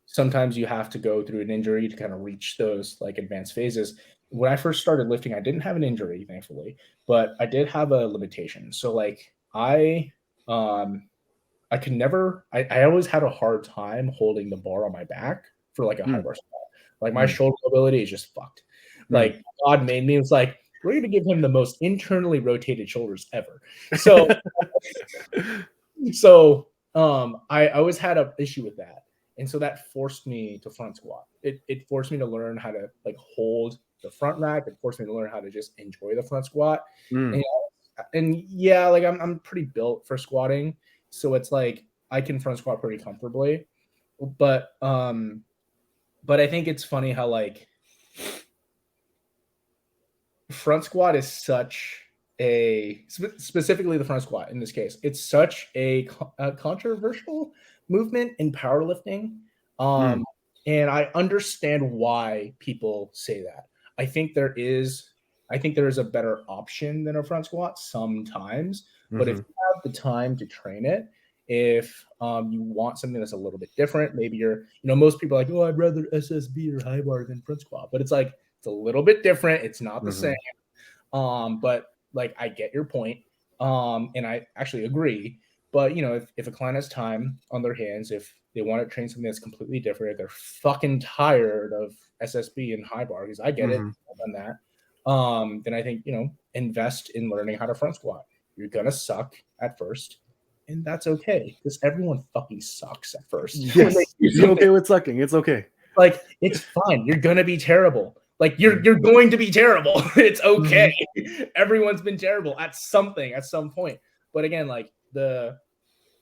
Sometimes you have to go through an injury to kind of reach those like advanced phases. When I first started lifting, I didn't have an injury, thankfully, but I did have a limitation. So like I could never, I always had a hard time holding the bar on my back for like a high bar squat. Like my shoulder mobility is just fucked. Like God made me, it was like, we're going to give him the most internally rotated shoulders ever. So, I always had an issue with that. And so that forced me to front squat. It forced me to learn how to like hold the front rack. It forced me to learn how to just enjoy the front squat. And yeah, like I'm pretty built for squatting. So it's like I can front squat pretty comfortably. But I think it's funny how like front squat is such a specifically the front squat in this case, it's such a controversial movement in powerlifting. And I understand why people say that. I think there is a better option than a front squat sometimes, but if you have the time to train it, if you want something that's a little bit different, maybe most people are like, oh, I'd rather SSB or high bar than front squat, but it's like it's a little bit different. It's not the same. But like I get your point. And I actually agree. But if a client has time on their hands, if they want to train something that's completely different, if they're fucking tired of SSB and high bar, because I get it, I've done that. Then I think, invest in learning how to front squat. You're gonna suck at first, and that's okay, because everyone fucking sucks at first. Yes, you're okay with sucking. It's okay. Like it's fine. You're gonna be terrible. Like you're going to be terrible. It's okay. Everyone's been terrible at something at some point. But again, like the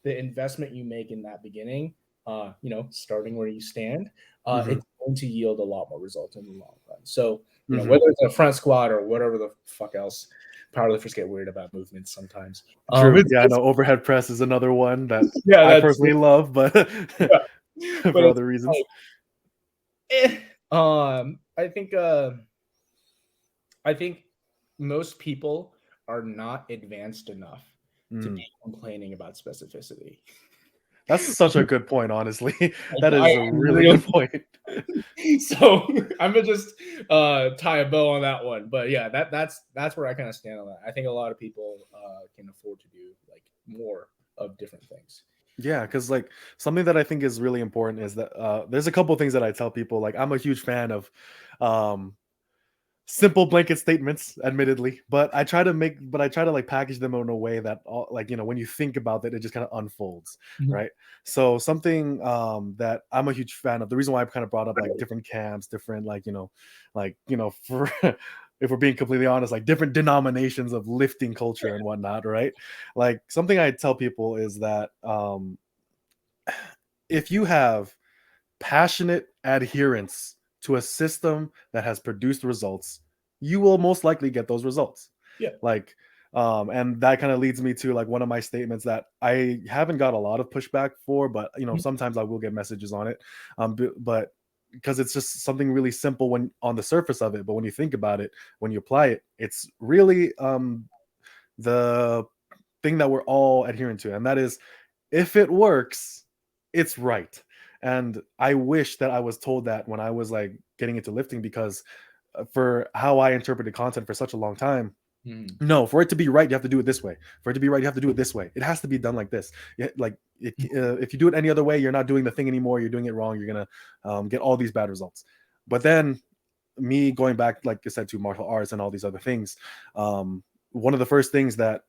investment you make in that beginning, starting where you stand, it's going to yield a lot more results in the long run. So, whether it's a front squat or whatever the fuck else, powerlifters get weird about movements sometimes. True. I know overhead press is another one that I personally love, but for other reasons. I think most people are not advanced enough to be complaining about specificity. That's such a good point, honestly. That is a really good point. So I'm gonna just tie a bow on that one. But yeah, that's where I kind of stand on that. I think a lot of people can afford to do like more of different things. Yeah, because like something that I think is really important is that there's a couple things that I tell people. Like I'm a huge fan of simple blanket statements, admittedly, but I try to like package them in a way that when you think about it, it just kind of unfolds, right? So something that I'm a huge fan of, the reason why I kind of brought up like different camps, different for if we're being completely honest, like different denominations of lifting culture and whatnot, right? Like something I tell people is that if you have passionate adherence to a system that has produced results, you will most likely get those results. Yeah. Like, and that kind of leads me to like one of my statements that I haven't got a lot of pushback for, but sometimes I will get messages on it. But because it's just something really simple when on the surface of it, but when you think about it, when you apply it, it's really the thing that we're all adhering to, and that is, if it works, it's right. And I wish that I was told that when I was like getting into lifting, because for how I interpreted content for such a long time, no, for it to be right, you have to do it this way. For it to be right, you have to do it this way. It has to be done like this. If you do it any other way, you're not doing the thing anymore. You're doing it wrong. You're gonna get all these bad results. But then me going back, like I said, to martial arts and all these other things, one of the first things that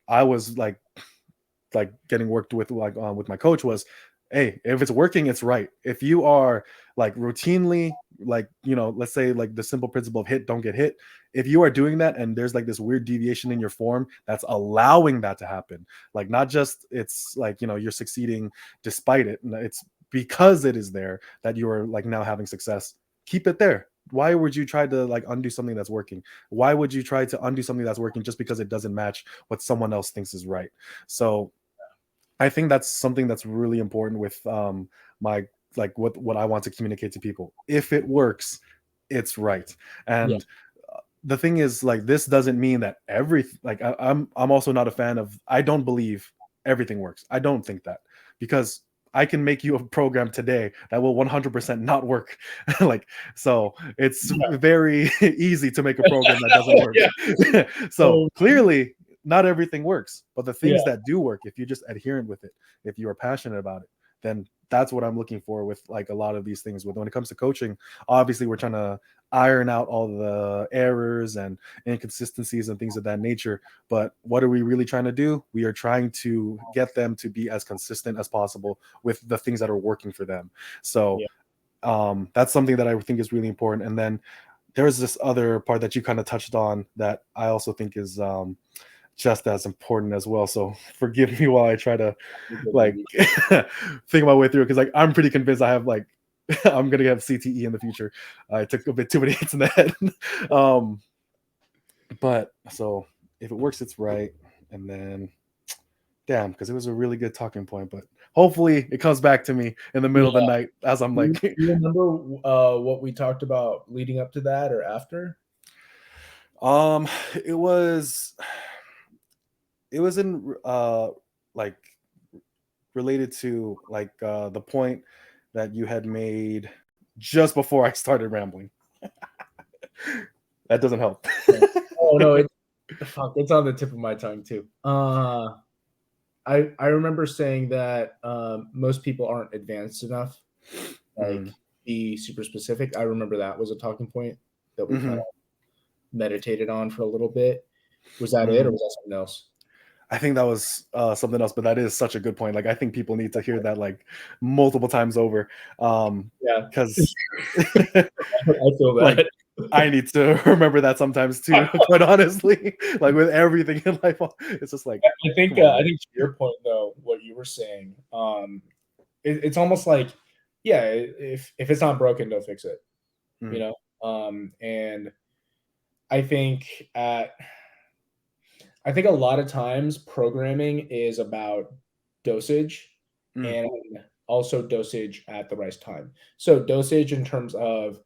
I was like getting worked with with my coach was, hey, if it's working, it's right. If you are like routinely, like, let's say like the simple principle of hit, don't get hit. If you are doing that and there's like this weird deviation in your form that's allowing that to happen, like not just it's like, you're succeeding despite it. It's because it is there that you are like now having success. Keep it there. Why would you try to like undo something that's working? Why would you try to undo something that's working just because it doesn't match what someone else thinks is right? So I think that's something that's really important with my like what I want to communicate to people. If it works, it's right. And the thing is, like, this doesn't mean that I'm also not a fan of, I don't believe everything works. I don't think that, because I can make you a program today that will 100% not work. Like, so it's very easy to make a program that doesn't work. So clearly not everything works, but the things that do work, if you're just adherent with it, if you are passionate about it, then that's what I'm looking for with like a lot of these things. With when it comes to coaching, obviously we're trying to iron out all the errors and inconsistencies and things of that nature. But what are we really trying to do? We are trying to get them to be as consistent as possible with the things that are working for them. So that's something that I think is really important. And then there's this other part that you kind of touched on that I also think is just as important as well. So forgive me while I try to like think my way through it, because like I'm pretty convinced I have like I'm gonna have CTE in the future. I took a bit too many hits in the head. But so if it works, it's right. And then damn, because it was a really good talking point, but hopefully it comes back to me in the middle of the night as I'm like. Do you remember what we talked about leading up to that or after? It was in like related to like the point that you had made just before I started rambling. That doesn't help. Oh no, it's on the tip of my tongue too. I remember saying that most people aren't advanced enough, like be super specific. I remember that was a talking point that we kind of meditated on for a little bit. Was that it, or was that something else? I think that was something else, but that is such a good point. Like I think people need to hear that like multiple times over. Yeah, because I feel that. Like, I need to remember that sometimes too. Quite honestly, like with everything in life, it's just like I think to your point though, what you were saying, it's almost like, yeah, if it's not broken, don't fix it. You know, and I think a lot of times programming is about dosage and also dosage at the right time. So dosage in terms of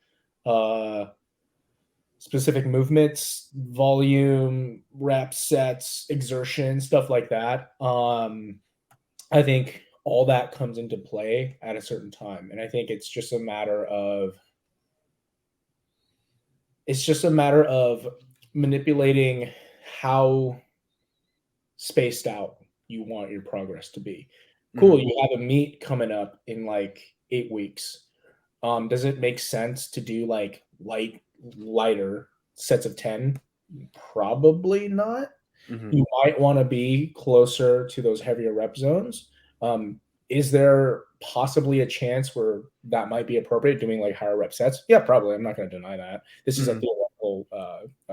specific movements, volume, reps, sets, exertion, stuff like that. I think all that comes into play at a certain time. And I think it's just a matter of manipulating how spaced out you want your progress to be. Cool, you have a meet coming up in like 8 weeks. Does it make sense to do like lighter sets of 10? Probably not. You might want to be closer to those heavier rep zones. Is there possibly a chance where that might be appropriate, doing like higher rep sets? Yeah, probably. I'm not going to deny that. This is a theoretical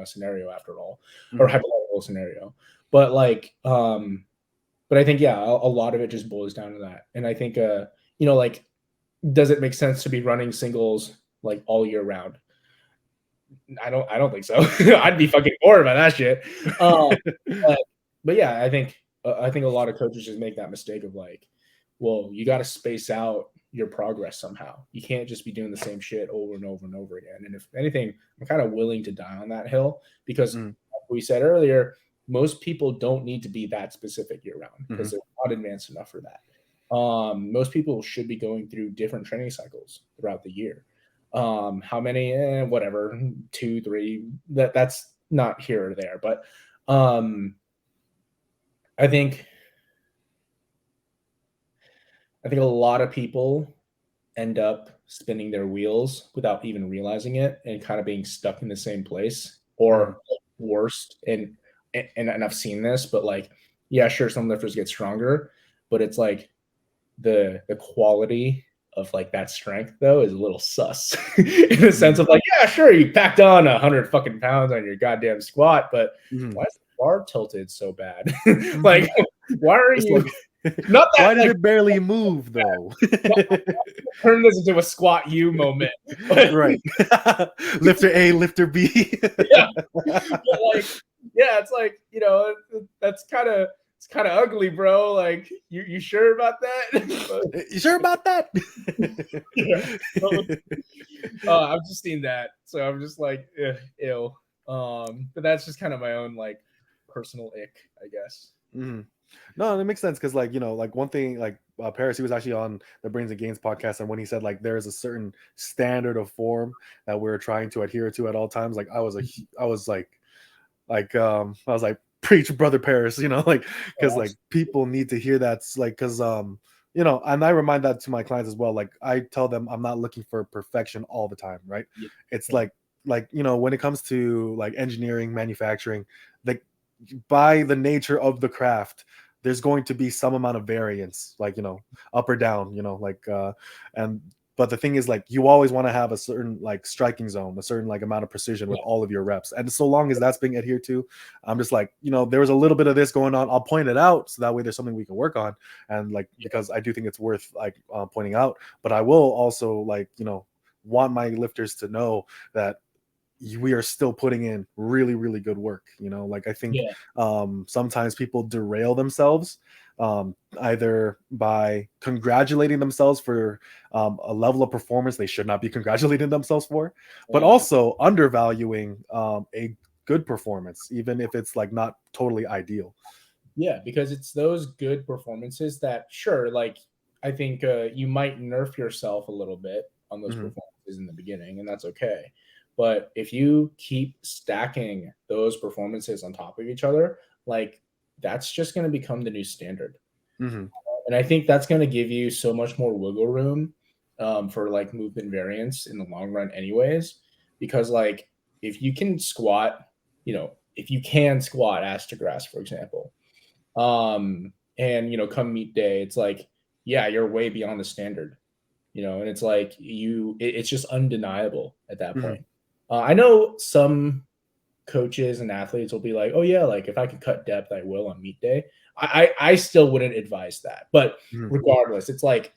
scenario after all, or hypothetical scenario. But like, but I think, yeah, a lot of it just boils down to that. And I think, like, does it make sense to be running singles like all year round? I don't think so. I'd be fucking bored by that shit. But yeah, I think a lot of coaches just make that mistake of like, well, you got to space out your progress somehow. You can't just be doing the same shit over and over and over again. And if anything, I'm kind of willing to die on that hill because, like we said earlier, most people don't need to be that specific year round because they're not advanced enough for that. Most people should be going through different training cycles throughout the year. How many? Whatever, 2, 3. That's not here or there, but I think a lot of people end up spinning their wheels without even realizing it and kind of being stuck in the same place, or worst. And I've seen this, but like, yeah, sure, some lifters get stronger, but it's like the quality of like that strength though is a little sus in the sense of like, yeah, sure, you packed on 100 fucking pounds on your goddamn squat, but why is the bar tilted so bad? Like, why are you like, not that? Why did it barely move though? Turn this into a squat U moment, right? Lifter A, lifter B. Yeah, but like, yeah, it's like, that's kind of. It's kind of ugly, bro. Like, you sure about that? You sure about that? Yeah. I've just seen that, so I'm just like, ew. But that's just kind of my own like personal ick, I guess. No, it makes sense because like, like one thing, like Paris, he was actually on the Brains and Gains podcast, and when he said like there is a certain standard of form that we're trying to adhere to at all times, like I was like preach, brother Paris, like because like people need to hear that, like because and I remind that to my clients as well. Like I tell them I'm not looking for perfection all the time, right? Yeah. It's Yeah. like when it comes to like engineering, manufacturing, like by the nature of the craft, there's going to be some amount of variance, like up or down, and but the thing is, like, you always want to have a certain like striking zone, a certain like amount of precision with Yeah. all of your reps, and so long as that's being adhered to, I'm just like, there was a little bit of this going on, I'll point it out so that way there's something we can work on, and like because I do think it's worth like pointing out, but I will also like want my lifters to know that we are still putting in really really good work. Like I think Yeah. sometimes people derail themselves, either by congratulating themselves for a level of performance they should not be congratulating themselves for, but Yeah. also undervaluing a good performance even if it's like not totally ideal. Yeah, because it's those good performances that, sure, like I think you might nerf yourself a little bit on those Hmm. performances in the beginning, and that's okay. But if you keep stacking those performances on top of each other, like that's just going to become the new standard. Hmm. And I think that's going to give you so much more wiggle room for like movement variance in the long run, anyways. Because like if you can squat, if you can squat ass to grass, for example, and come meet day, it's like, yeah, you're way beyond the standard, and it's like it's just undeniable at that Hmm. point. I know some coaches and athletes will be like, oh yeah, like if I can cut depth, I will on meet day. I still wouldn't advise that. But Hmm. regardless, it's like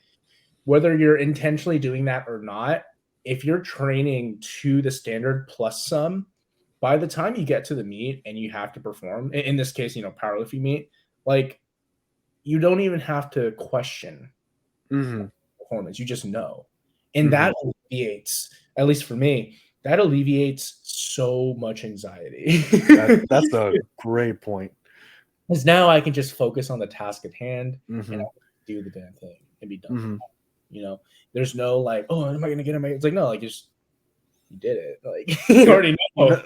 whether you're intentionally doing that or not, if you're training to the standard plus some, by the time you get to the meet and you have to perform, in this case, powerlifting meet, like you don't even have to question Hmm. performance. You just know. And Hmm. that alleviates, at least for me, that alleviates so much anxiety. that's a great point. Because now I can just focus on the task at hand and Hmm. I'll do the damn thing and be done with Hmm. it. There's no like, oh, am I gonna get it? It's like, no, like just you did it. Like you Yep. already know.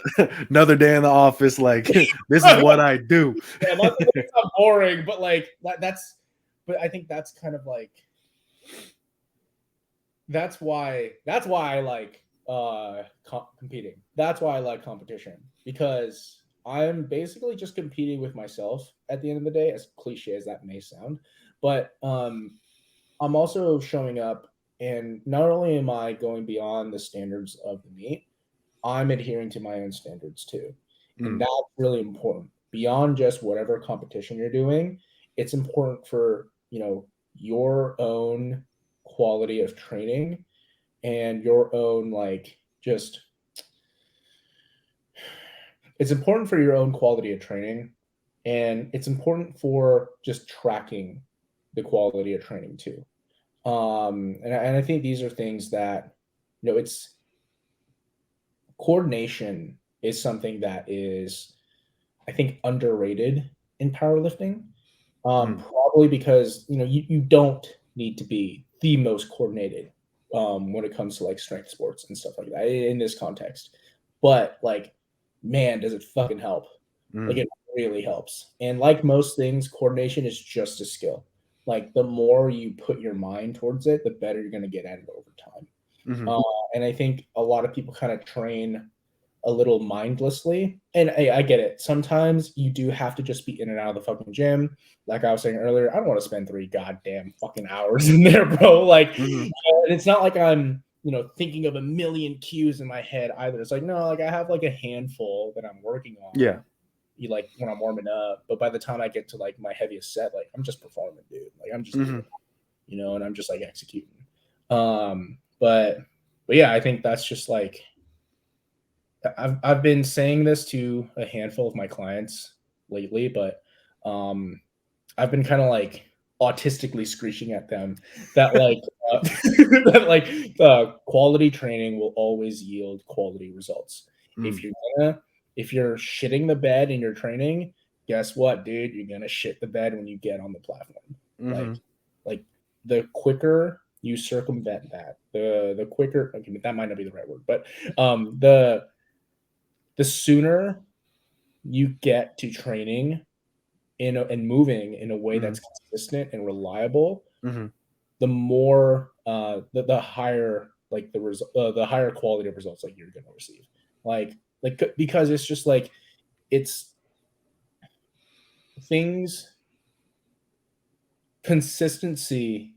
Another day in the office, like this is what I do. Yeah, it's not boring, but like but I think that's kind of like that's why I like competing. That's why I like competition, because I'm basically just competing with myself at the end of the day, as cliche as that may sound. But I'm also showing up, and not only am I going beyond the standards of the meet, I'm adhering to my own standards too. And Mm, that's really important. Beyond just whatever competition you're doing, it's important for, your own quality of training and your own like just it's important for your own quality of training, and it's important for just tracking the quality of training too. And I think these are things that, it's coordination is something that is, I think, underrated in powerlifting. mm, Probably because you don't need to be the most coordinated when it comes to like strength sports and stuff like that in this context. But like, man, does it fucking help? Like mm, it really helps. And like most things, coordination is just a skill. Like the more you put your mind towards it, the better you're going to get at it over time. mhm, Uh, and I think a lot of people kind of train a little mindlessly. And hey, I get it. Sometimes you do have to just be in and out of the fucking gym. Like I was saying earlier, I don't want to spend 3 goddamn fucking hours in there, bro. Like, mhm. and it's not like I'm, thinking of a million cues in my head either. It's like, no, like I have like a handful that I'm working Yeah. on. You like when I'm warming up, but by the time I get to like my heaviest set, like I'm just performing, dude. Like I'm just doing Mhm, it, and I'm just like executing. But yeah, I think that's just like I've been saying this to a handful of my clients lately, but um, I've been kind of like autistically screeching at them that like that like quality training will always yield quality results. If mm, you're if you're shitting the bed in your training, guess what, dude? You're gonna shit the bed when you get on the platform. Like mhm, like the quicker you circumvent that, the quicker. Okay, that might not be the right word, but the sooner you get to training and moving in a way mhm, that's consistent and reliable, mhm. more the higher like the higher quality of results like you're going to receive. Like because it's just like it's things consistency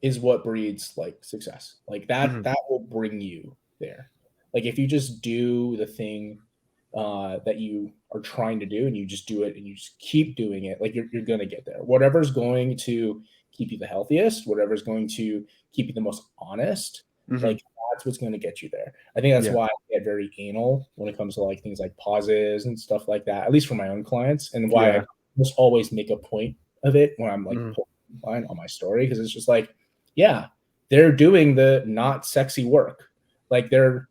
is what breeds like success. Like Mhm. that will bring you there. Like if you just do the thing that you are trying to do and you just do it and you just keep doing it, like you're gonna get there. Whatever's going to keep you the healthiest, whatever's going to keep you the most honest, Mhm. like that's what's going to get you there. I think that's Yeah. why I get very anal when it comes to like things like pauses and stuff like that, at least for my own clients, and why I Yeah. almost always make a point of it when I'm like Mhm. line on my story, because it's just like, yeah, they're doing the not sexy work. Like they're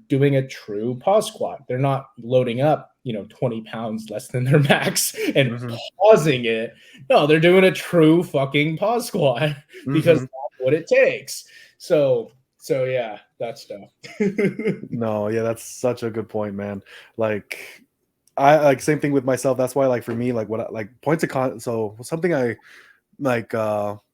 doing a true pause squat. They're not loading up, 20 pounds less than their max and Mhm. pausing it. No, they're doing a true fucking pause squat because Mhm. that's what it takes. So yeah, that stuff. No, yeah, that's such a good point, man. Like I like same thing with myself. That's why like for me, like like points of so something I like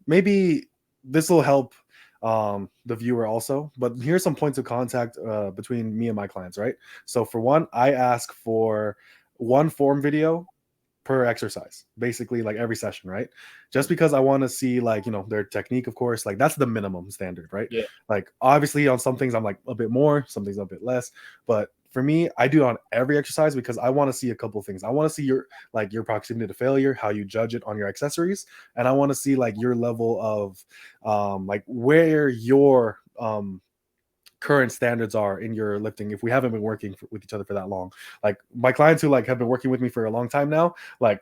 maybe this will help the viewer also, but here's some points of contact between me and my clients, right? So for one, I ask for one form video per exercise, basically like every session, right? Just because I want to see like, their technique, of course, like that's the minimum standard, right? Yeah. Like obviously on some things I'm like a bit more, some things a bit less, but for me, I do it on every exercise because I want to see a couple things. I want to see your proximity to failure, how you judge it on your accessories, and I want to see like your level of like where your current standards are in your lifting if we haven't been working with each other for that long. Like my clients who like have been working with me for a long time now, like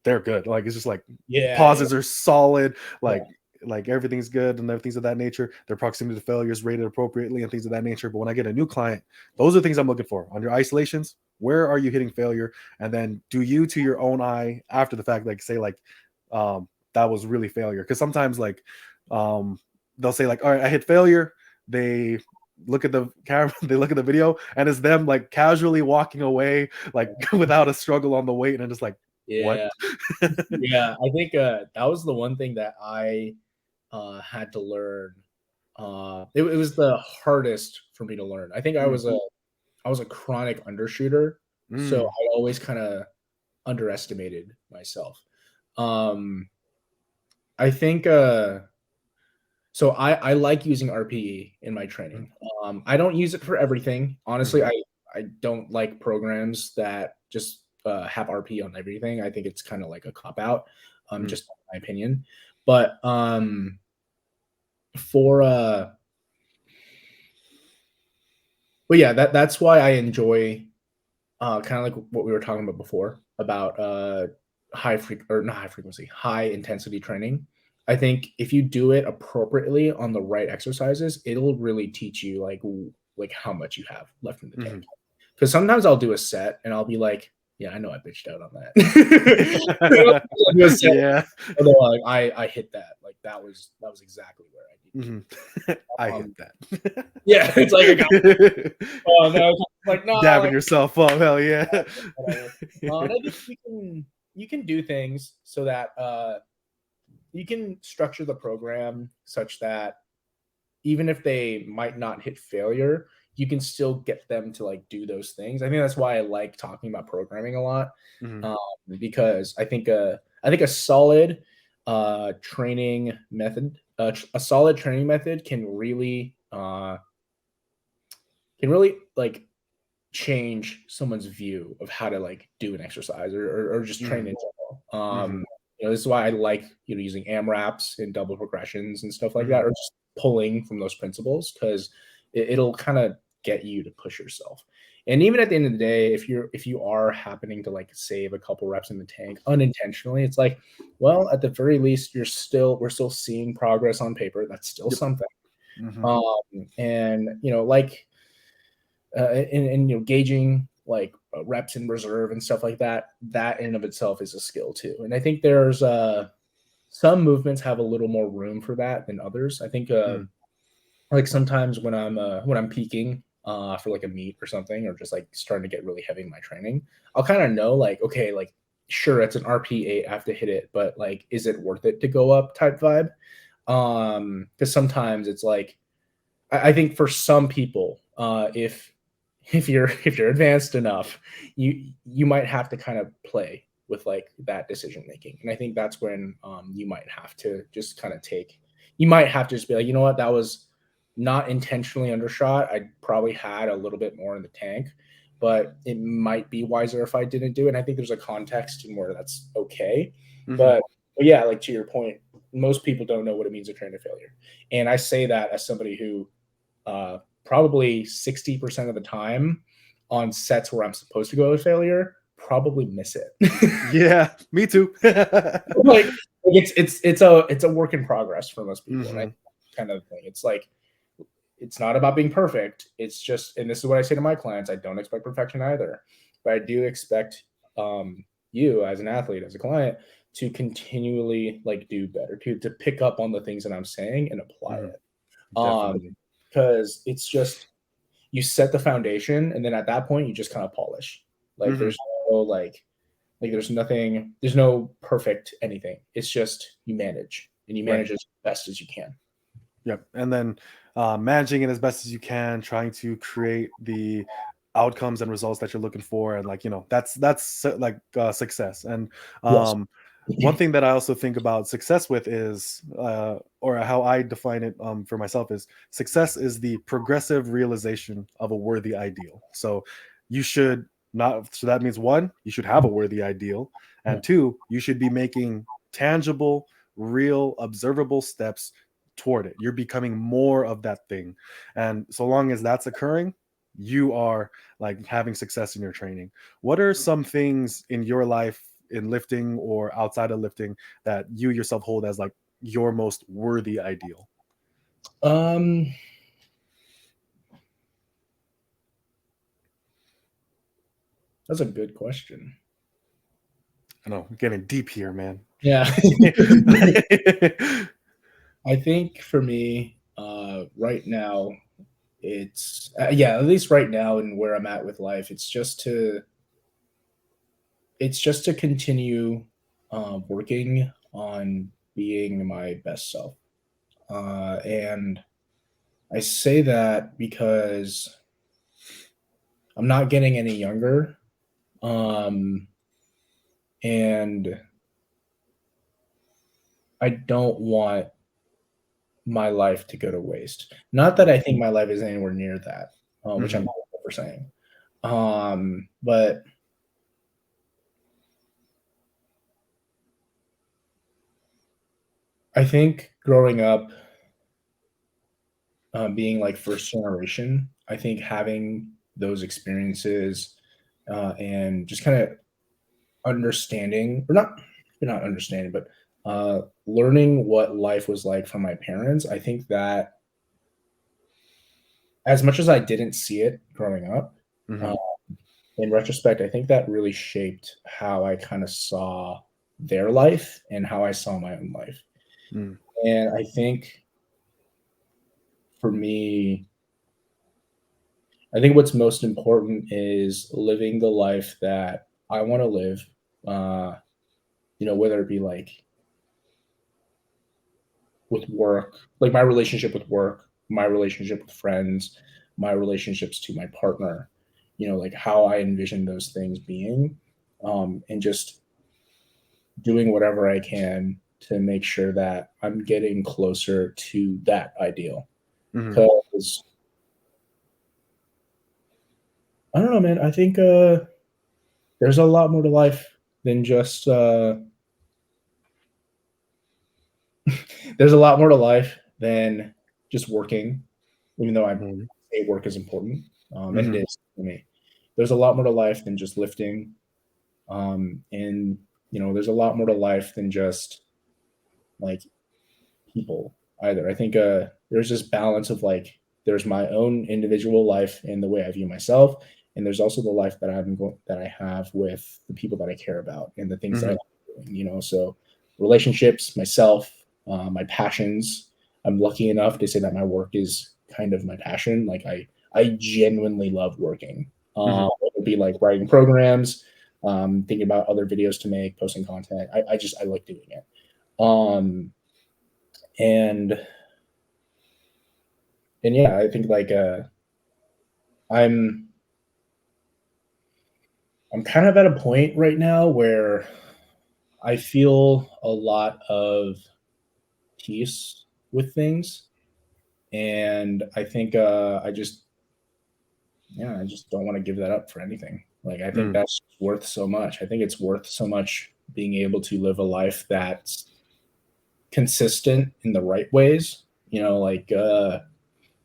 they're good. Like it's just like Yeah, yeah, pauses are solid, yeah. like everything's good and things of that nature. Their proximity to failure is rated appropriately and things of that nature. But when I get a new client, those are things I'm looking for. On your isolations, where are you hitting failure? And then do you to your own eye after the fact, like say like that was really failure. Because sometimes like they'll say like, all right, I hit failure. They look at the camera, they look at the video, and it's them like casually walking away, like without a struggle on the weight, and I'm just like, what? Yeah. Yeah, I think that was the one thing that I had to learn. It was the hardest for me to learn. I think Mm, I was a chronic undershooter, so mm, I always kind of underestimated myself. Um, I think so I like using RPE in my mm, training. I don't use it for everything. Honestly, mhm, I don't like programs that just have RPE on everything. I think it's kind of like a cop out, mm, just my opinion. But for but yeah, that's why I enjoy kind of like what we were talking about before about not high frequency, high intensity training. I think if you do it appropriately on the right exercises, it'll really teach you like how much you have left in the mhm. tank. Because sometimes I'll do a set and I'll be like, yeah, I know I bitched out on that. I'll do a set, Yeah. and they're like, I hit that. Like that was exactly where I needed Mhm. to I be. hit that. Yeah, it's like I got no, like no, Dabbing like yourself up, hell yeah. whatever. And I think you can do things so that you can structure the program such that even if they might not hit failure, you can still get them to like do those things. I think that's why I like talking about programming a lot, Mhm, um, because I think a solid training method, a solid training method can really like change someone's view of how to like do an exercise or just train mhm, in general. mhm, This is why I like using AMRAPs and double progressions and stuff like that, mhm. or just pulling from those principles because it'll kind of get you to push yourself. And even at the end of the day, if you are happening to like save a couple reps in the tank unintentionally, it's like, well, at the very least, we're still seeing progress on paper. That's still Yep. something. Mhm, Um, and like and gauging like reps in reserve and stuff like that, that in and of itself is a skill too. And I think there's some movements have a little more room for that than others. I think mhm, like sometimes when I'm peaking for like a meet or something, or just like starting to get really heavy in my training, I'll kind of know like, okay, like sure it's an RP8, I have to hit it, but like is it worth it to go up type vibe. Because sometimes it's like I think for some people, if you're advanced enough, you might have to kind of play with like that decision making, and I think that's when you might have to just kind of take. You might have to just be like, you know what, that was not intentionally undershot. I probably had a little bit more in the tank, but it might be wiser if I didn't do it. And I think there's a context in where that's okay. Mm-hmm. But yeah, like to your point, most people don't know what it means to train to failure. And I say that as somebody who probably 60% of the time on sets where I'm supposed to go to failure, probably miss it. Yeah, me too. Like it's a work in progress for most people. And I Mm-hmm. kind of thing. It's like it's not about being perfect. It's just, and this is what I say to my clients, I don't expect perfection either, but I do expect you as an athlete, as a client, to continually like do better, to pick up on the things that I'm saying and apply Mm-hmm. it. Definitely. Because it's just you set the foundation, and then at that point you just kind of polish. Like Mm-hmm. there's no there's nothing, there's no perfect anything. It's just you manage, and you Right. manage as best as you can. Yep. And then managing it as best as you can, trying to create the outcomes and results that you're looking for, and like that's success. And Yes. um, one thing that I also think about success with is, or how I define it for myself, is success is the progressive realization of a worthy ideal. So you should not. So that means one, you should have a worthy ideal, and two, you should be making tangible, real, observable steps toward it. You're becoming more of that thing. And so long as that's occurring, you are like having success in your training. What are some things in your life, in lifting or outside of lifting, that you yourself hold as like your most worthy ideal? Um, that's a good question. I know, getting deep here, man. Yeah. I think for me, right now, it's yeah, at least right now and where I'm at with life, it's just to continue working on being my best self. And I say that because I'm not getting any younger. Um, and I don't want my life to go to waste. Not that I think my life is anywhere near that, which I'm Hmm. not for saying. But I think growing up, being like first generation, I think having those experiences and just kind of understanding, or not understanding, but learning what life was like from my parents. I think that as much as I didn't see it growing up, Hmm. uh, in retrospect, I think that really shaped how I kind of saw their life and how I saw my own life. Mm. And I think for me, I think what's most important is living the life that I want to live. Uh, whether it be like with work, like my relationship with work, my relationship with friends, my relationships to my partner, like how I envision those things being, and just doing whatever I can to make sure that I'm getting closer to that ideal. Hmm. Because I don't know, man. I think there's a lot more to life than just there's a lot more to life than just working, even though I Hmm. say work is important, and it Hmm. is for me. There's a lot more to life than just lifting, and there's a lot more to life than just like people either. I think there's this balance of like there's my own individual life and the way I view myself, and there's also the life that I have with the people that I care about and the things that I Hmm. like doing. So relationships, myself, my passions. I'm lucky enough to say that my work is kind of my passion. Like I genuinely love working. Hmm. It would be like writing programs, thinking about other videos to make, posting content. I like doing it. Um, and yeah, I think like I'm kind of at a point right now where I feel a lot of peace with things, and I think I just don't want to give that up for anything. Like I think Mm. that's worth so much. I think it's worth so much being able to live a life that's consistent in the right ways. Like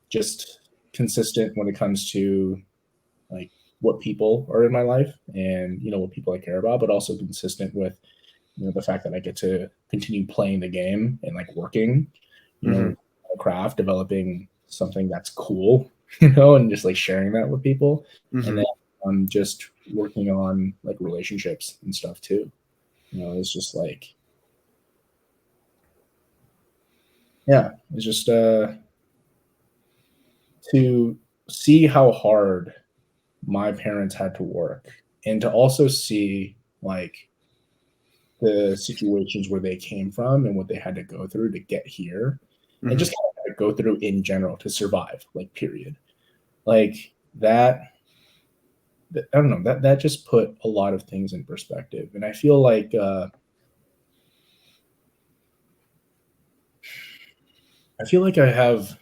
just consistent when it comes to like what people are in my life and what people I care about, but also consistent with the fact that I get to continue playing the game and like working, Mm-hmm. a craft, developing something that's cool, and just like sharing that with people. And Mm-hmm. then I'm just working on like relationships and stuff too. It's just like, yeah, it's just to see how hard my parents had to work and to also see like the situations where they came from and what they had to go through to get here and Mm-hmm. just kind of go through in general to survive, like period. Like that I don't know, that just put a lot of things in perspective. And I feel like I have,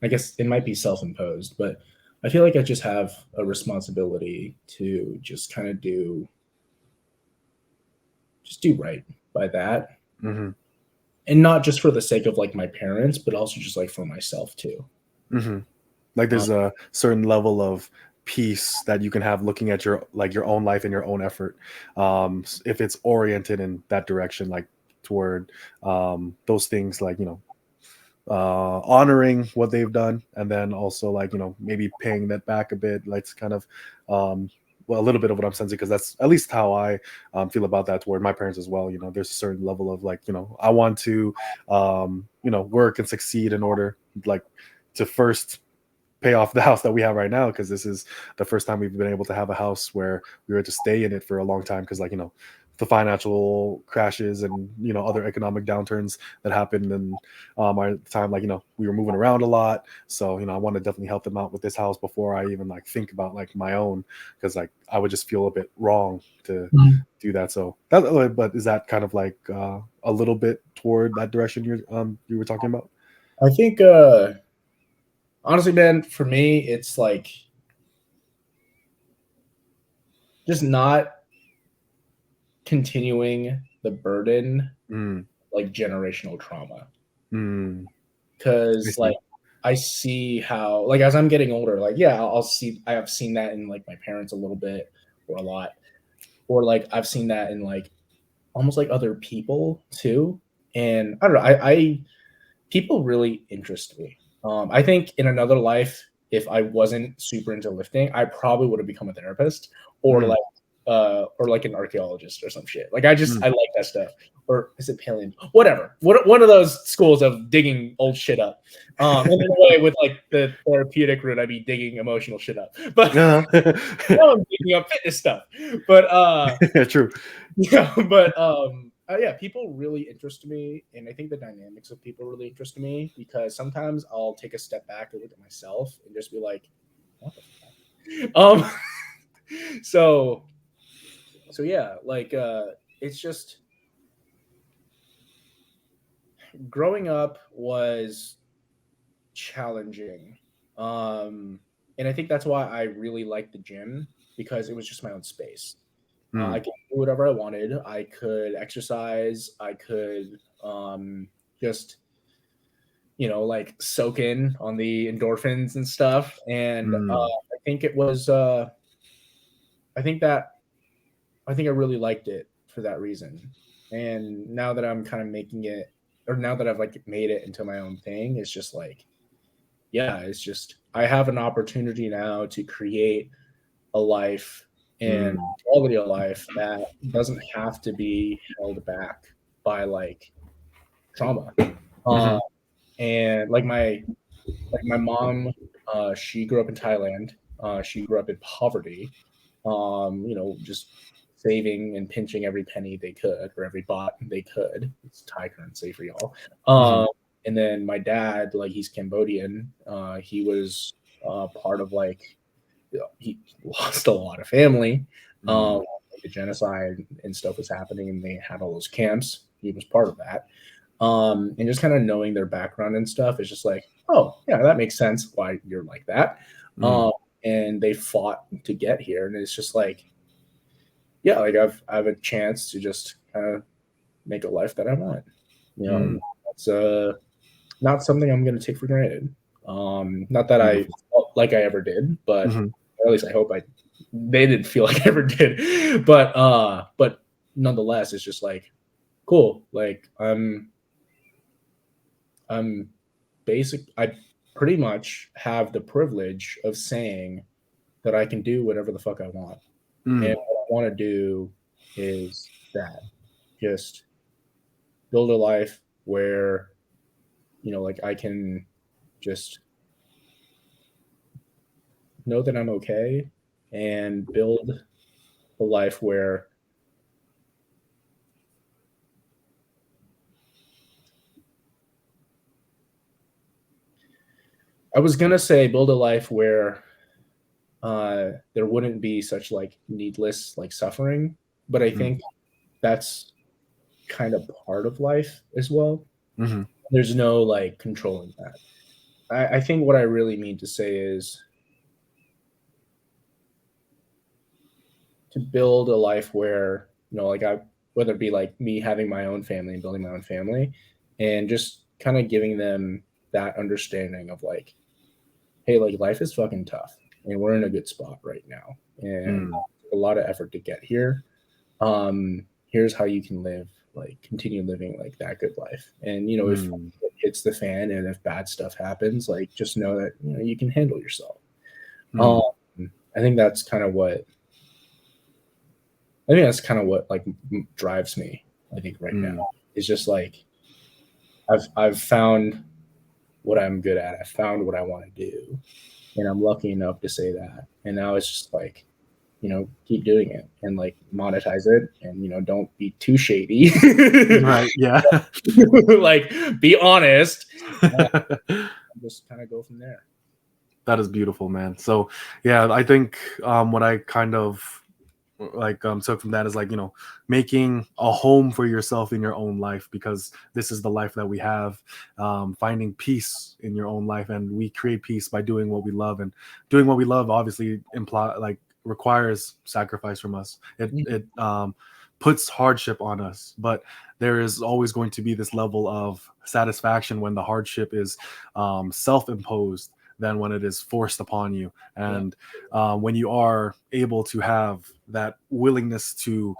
I guess it might be self-imposed, but I feel like I just have a responsibility to just kind of do right by that. Mm-hmm. And not just for the sake of like my parents, but also just like for myself too. Mm-hmm. Like Uh, there's a certain level of peace that you can have looking at your own life and your own effort, if it's oriented in that direction, like toward those things, like honoring what they've done, and then also like maybe paying that back a bit, like it's kind of well, a little bit of what I'm sensing, because that's at least how I feel about that toward my parents as well. There's a certain level of like I want to work and succeed in order like to first pay off the house that we have right now, because this is the first time we've been able to have a house where we were to stay in it for a long time, because like the financial crashes and other economic downturns that happened in our time, like we were moving around a lot. So I want to definitely help them out with this house before I even like think about like my own, because like I would just feel a bit wrong to do that. So that, but is that kind of like a little bit toward that direction you were talking about? I think honestly, man, for me, it's like just not continuing the burden Mm, like generational trauma. mm, I Cause like see. I see how like as I'm getting older, like yeah, I have seen that in like my parents a little bit or a lot. Or like I've seen that in like almost like other people too. And I don't know, I people really interest me. I think in another life, if I wasn't super into lifting, I probably would have become a therapist Mm, or like an archaeologist or some shit. Like I mm. like that stuff. Or is it paleo? Whatever. One of those schools of digging old shit up. And in a way, with like the therapeutic route, I'd be digging emotional shit up. But now I'm digging up fitness stuff. But True. yeah, but yeah, people really interest me, and I think the dynamics of people really interest me because sometimes I'll take a step back and look at myself and just be like, what the fuck? So yeah, like it's just growing up was challenging. And I think that's why I really liked the gym because it was just my own space. I Mm, could do whatever I wanted. I could exercise. I could just like soak in on the endorphins and stuff. And mm, I think it was. I think that I think I really liked it for that reason. And now that I'm kind of making it, or now that I've like made it into my own thing, it's just like, yeah, it's just I have an opportunity now to create a life and mm, quality of life that doesn't have to be held back by like trauma. Uh, mhm, and like my mom, she grew up in Thailand. She grew up in poverty. Just saving and pinching every penny they could, or every bot they could. It's Thai currency for y'all. And then my dad, like, he's Cambodian. He was part of, like, he lost a lot of family. The genocide and stuff was happening, and they had all those camps. He was part of that. And just kind of knowing their background and stuff is just like, oh yeah, that makes sense why you're like that. And they fought to get here, and it's just like, yeah, like I have a chance to just kind of make a life that I want. You know, that's not something I'm going to take for granted. Not that I felt like I ever did, but at least I hope they didn't feel like I ever did. But nonetheless, it's just like, cool. Like I'm I pretty much have the privilege of saying that I can do whatever the fuck I want. And what I want to do is that, just build a life where, like, I can just know that I'm okay, and build a life where I was gonna say build a life where there wouldn't be such, like, needless, like, suffering, but I think that's kind of part of life as well. There's no, like, controlling that. I think what I really mean to say is to build a life where, like, whether it be like me having my own family and building my own family, and just kind of giving them that understanding of, like, hey, like, life is fucking tough, and we're in a good spot right now, and a lot of effort to get here. Here's how you can live, like, continue living, like, that good life. And if it hits the fan and if bad stuff happens, like, just know that you can handle yourself. I think that's kind of what like drives me. I think right now is just like, I've found what I'm good at. I found what I want to do, and I'm lucky enough to say that. And now it's just like, keep doing it, and, like, monetize it, and don't be too shady. Right. Yeah. Like, be honest. Just kind of go from there. That is beautiful, man. So yeah, I think what I kind of like took from that is, like, making a home for yourself in your own life, because this is the life that we have. Finding peace in your own life, and we create peace by doing what we love, and doing what we love obviously requires sacrifice from us. It puts hardship on us, but there is always going to be this level of satisfaction when the hardship is self-imposed than when it is forced upon you. And when you are able to have that willingness to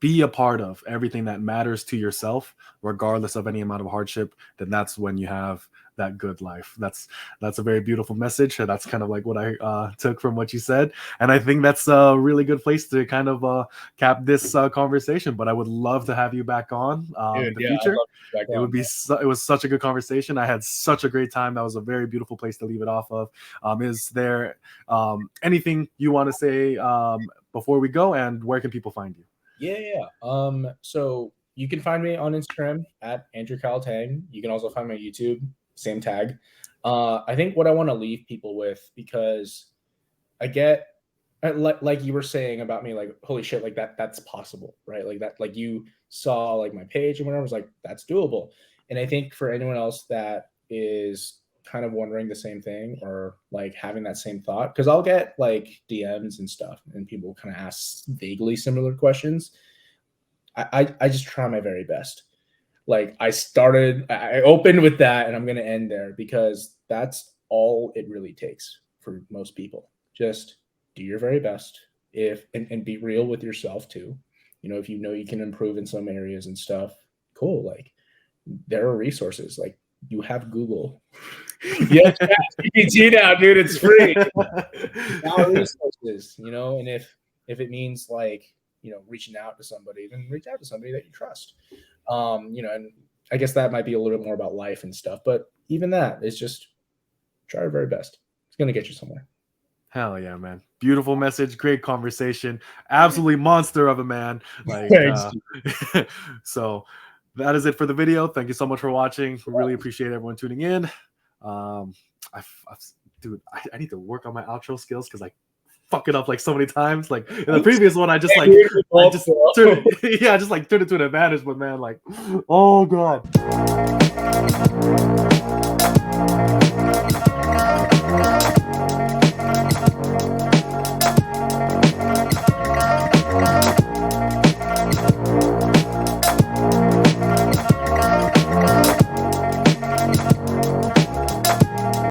be a part of everything that matters to yourself, regardless of any amount of hardship, then that's when you have that good life. That's a very beautiful message. That's kind of like what I took from what you said, and I think that's a really good place to kind of cap this conversation. But I would love to have you back on in the future. It would be it was such a good conversation. I had such a great time. That was a very beautiful place to leave it off of. Is there anything you want to say before we go, and where can people find you? Yeah. So you can find me on Instagram at Andrew Kyle Tang. You can also find me on YouTube, same tag. I think what I want to leave people with, because I get, like you were saying about me, like, holy shit, like that's possible, right? Like that, like, you saw, like, my page and whatever, I was like, that's doable. And I think for anyone else that is kind of wondering the same thing, or, like, having that same thought, because I'll get, like, DMs and stuff, and people kind of ask vaguely similar questions. I just try my very best. Like, I opened with that, and I'm going to end there, because that's all it really takes for most people. Just do your very best, and be real with yourself too. If you can improve in some areas and stuff, cool. Like, there are resources. Like, you have Google. Yeah, ChatGPT now, dude. It's free. Now resources, and if it means, like, reaching out to somebody, then reach out to somebody that you trust. And I guess that might be a little bit more about life and stuff, but even that is just try your very best. It's going to get you somewhere. Hell yeah, man. Beautiful message, great conversation, absolutely monster of a man. Like Thanks. so that is it for the video. Thank you so much for watching. We really appreciate everyone tuning in. I dude, I need to work on my outro skills because I fuck it up like so many times. Like in the previous one, I just like I just turned it, yeah, I just like turned it to an advantage, but man, like, oh god.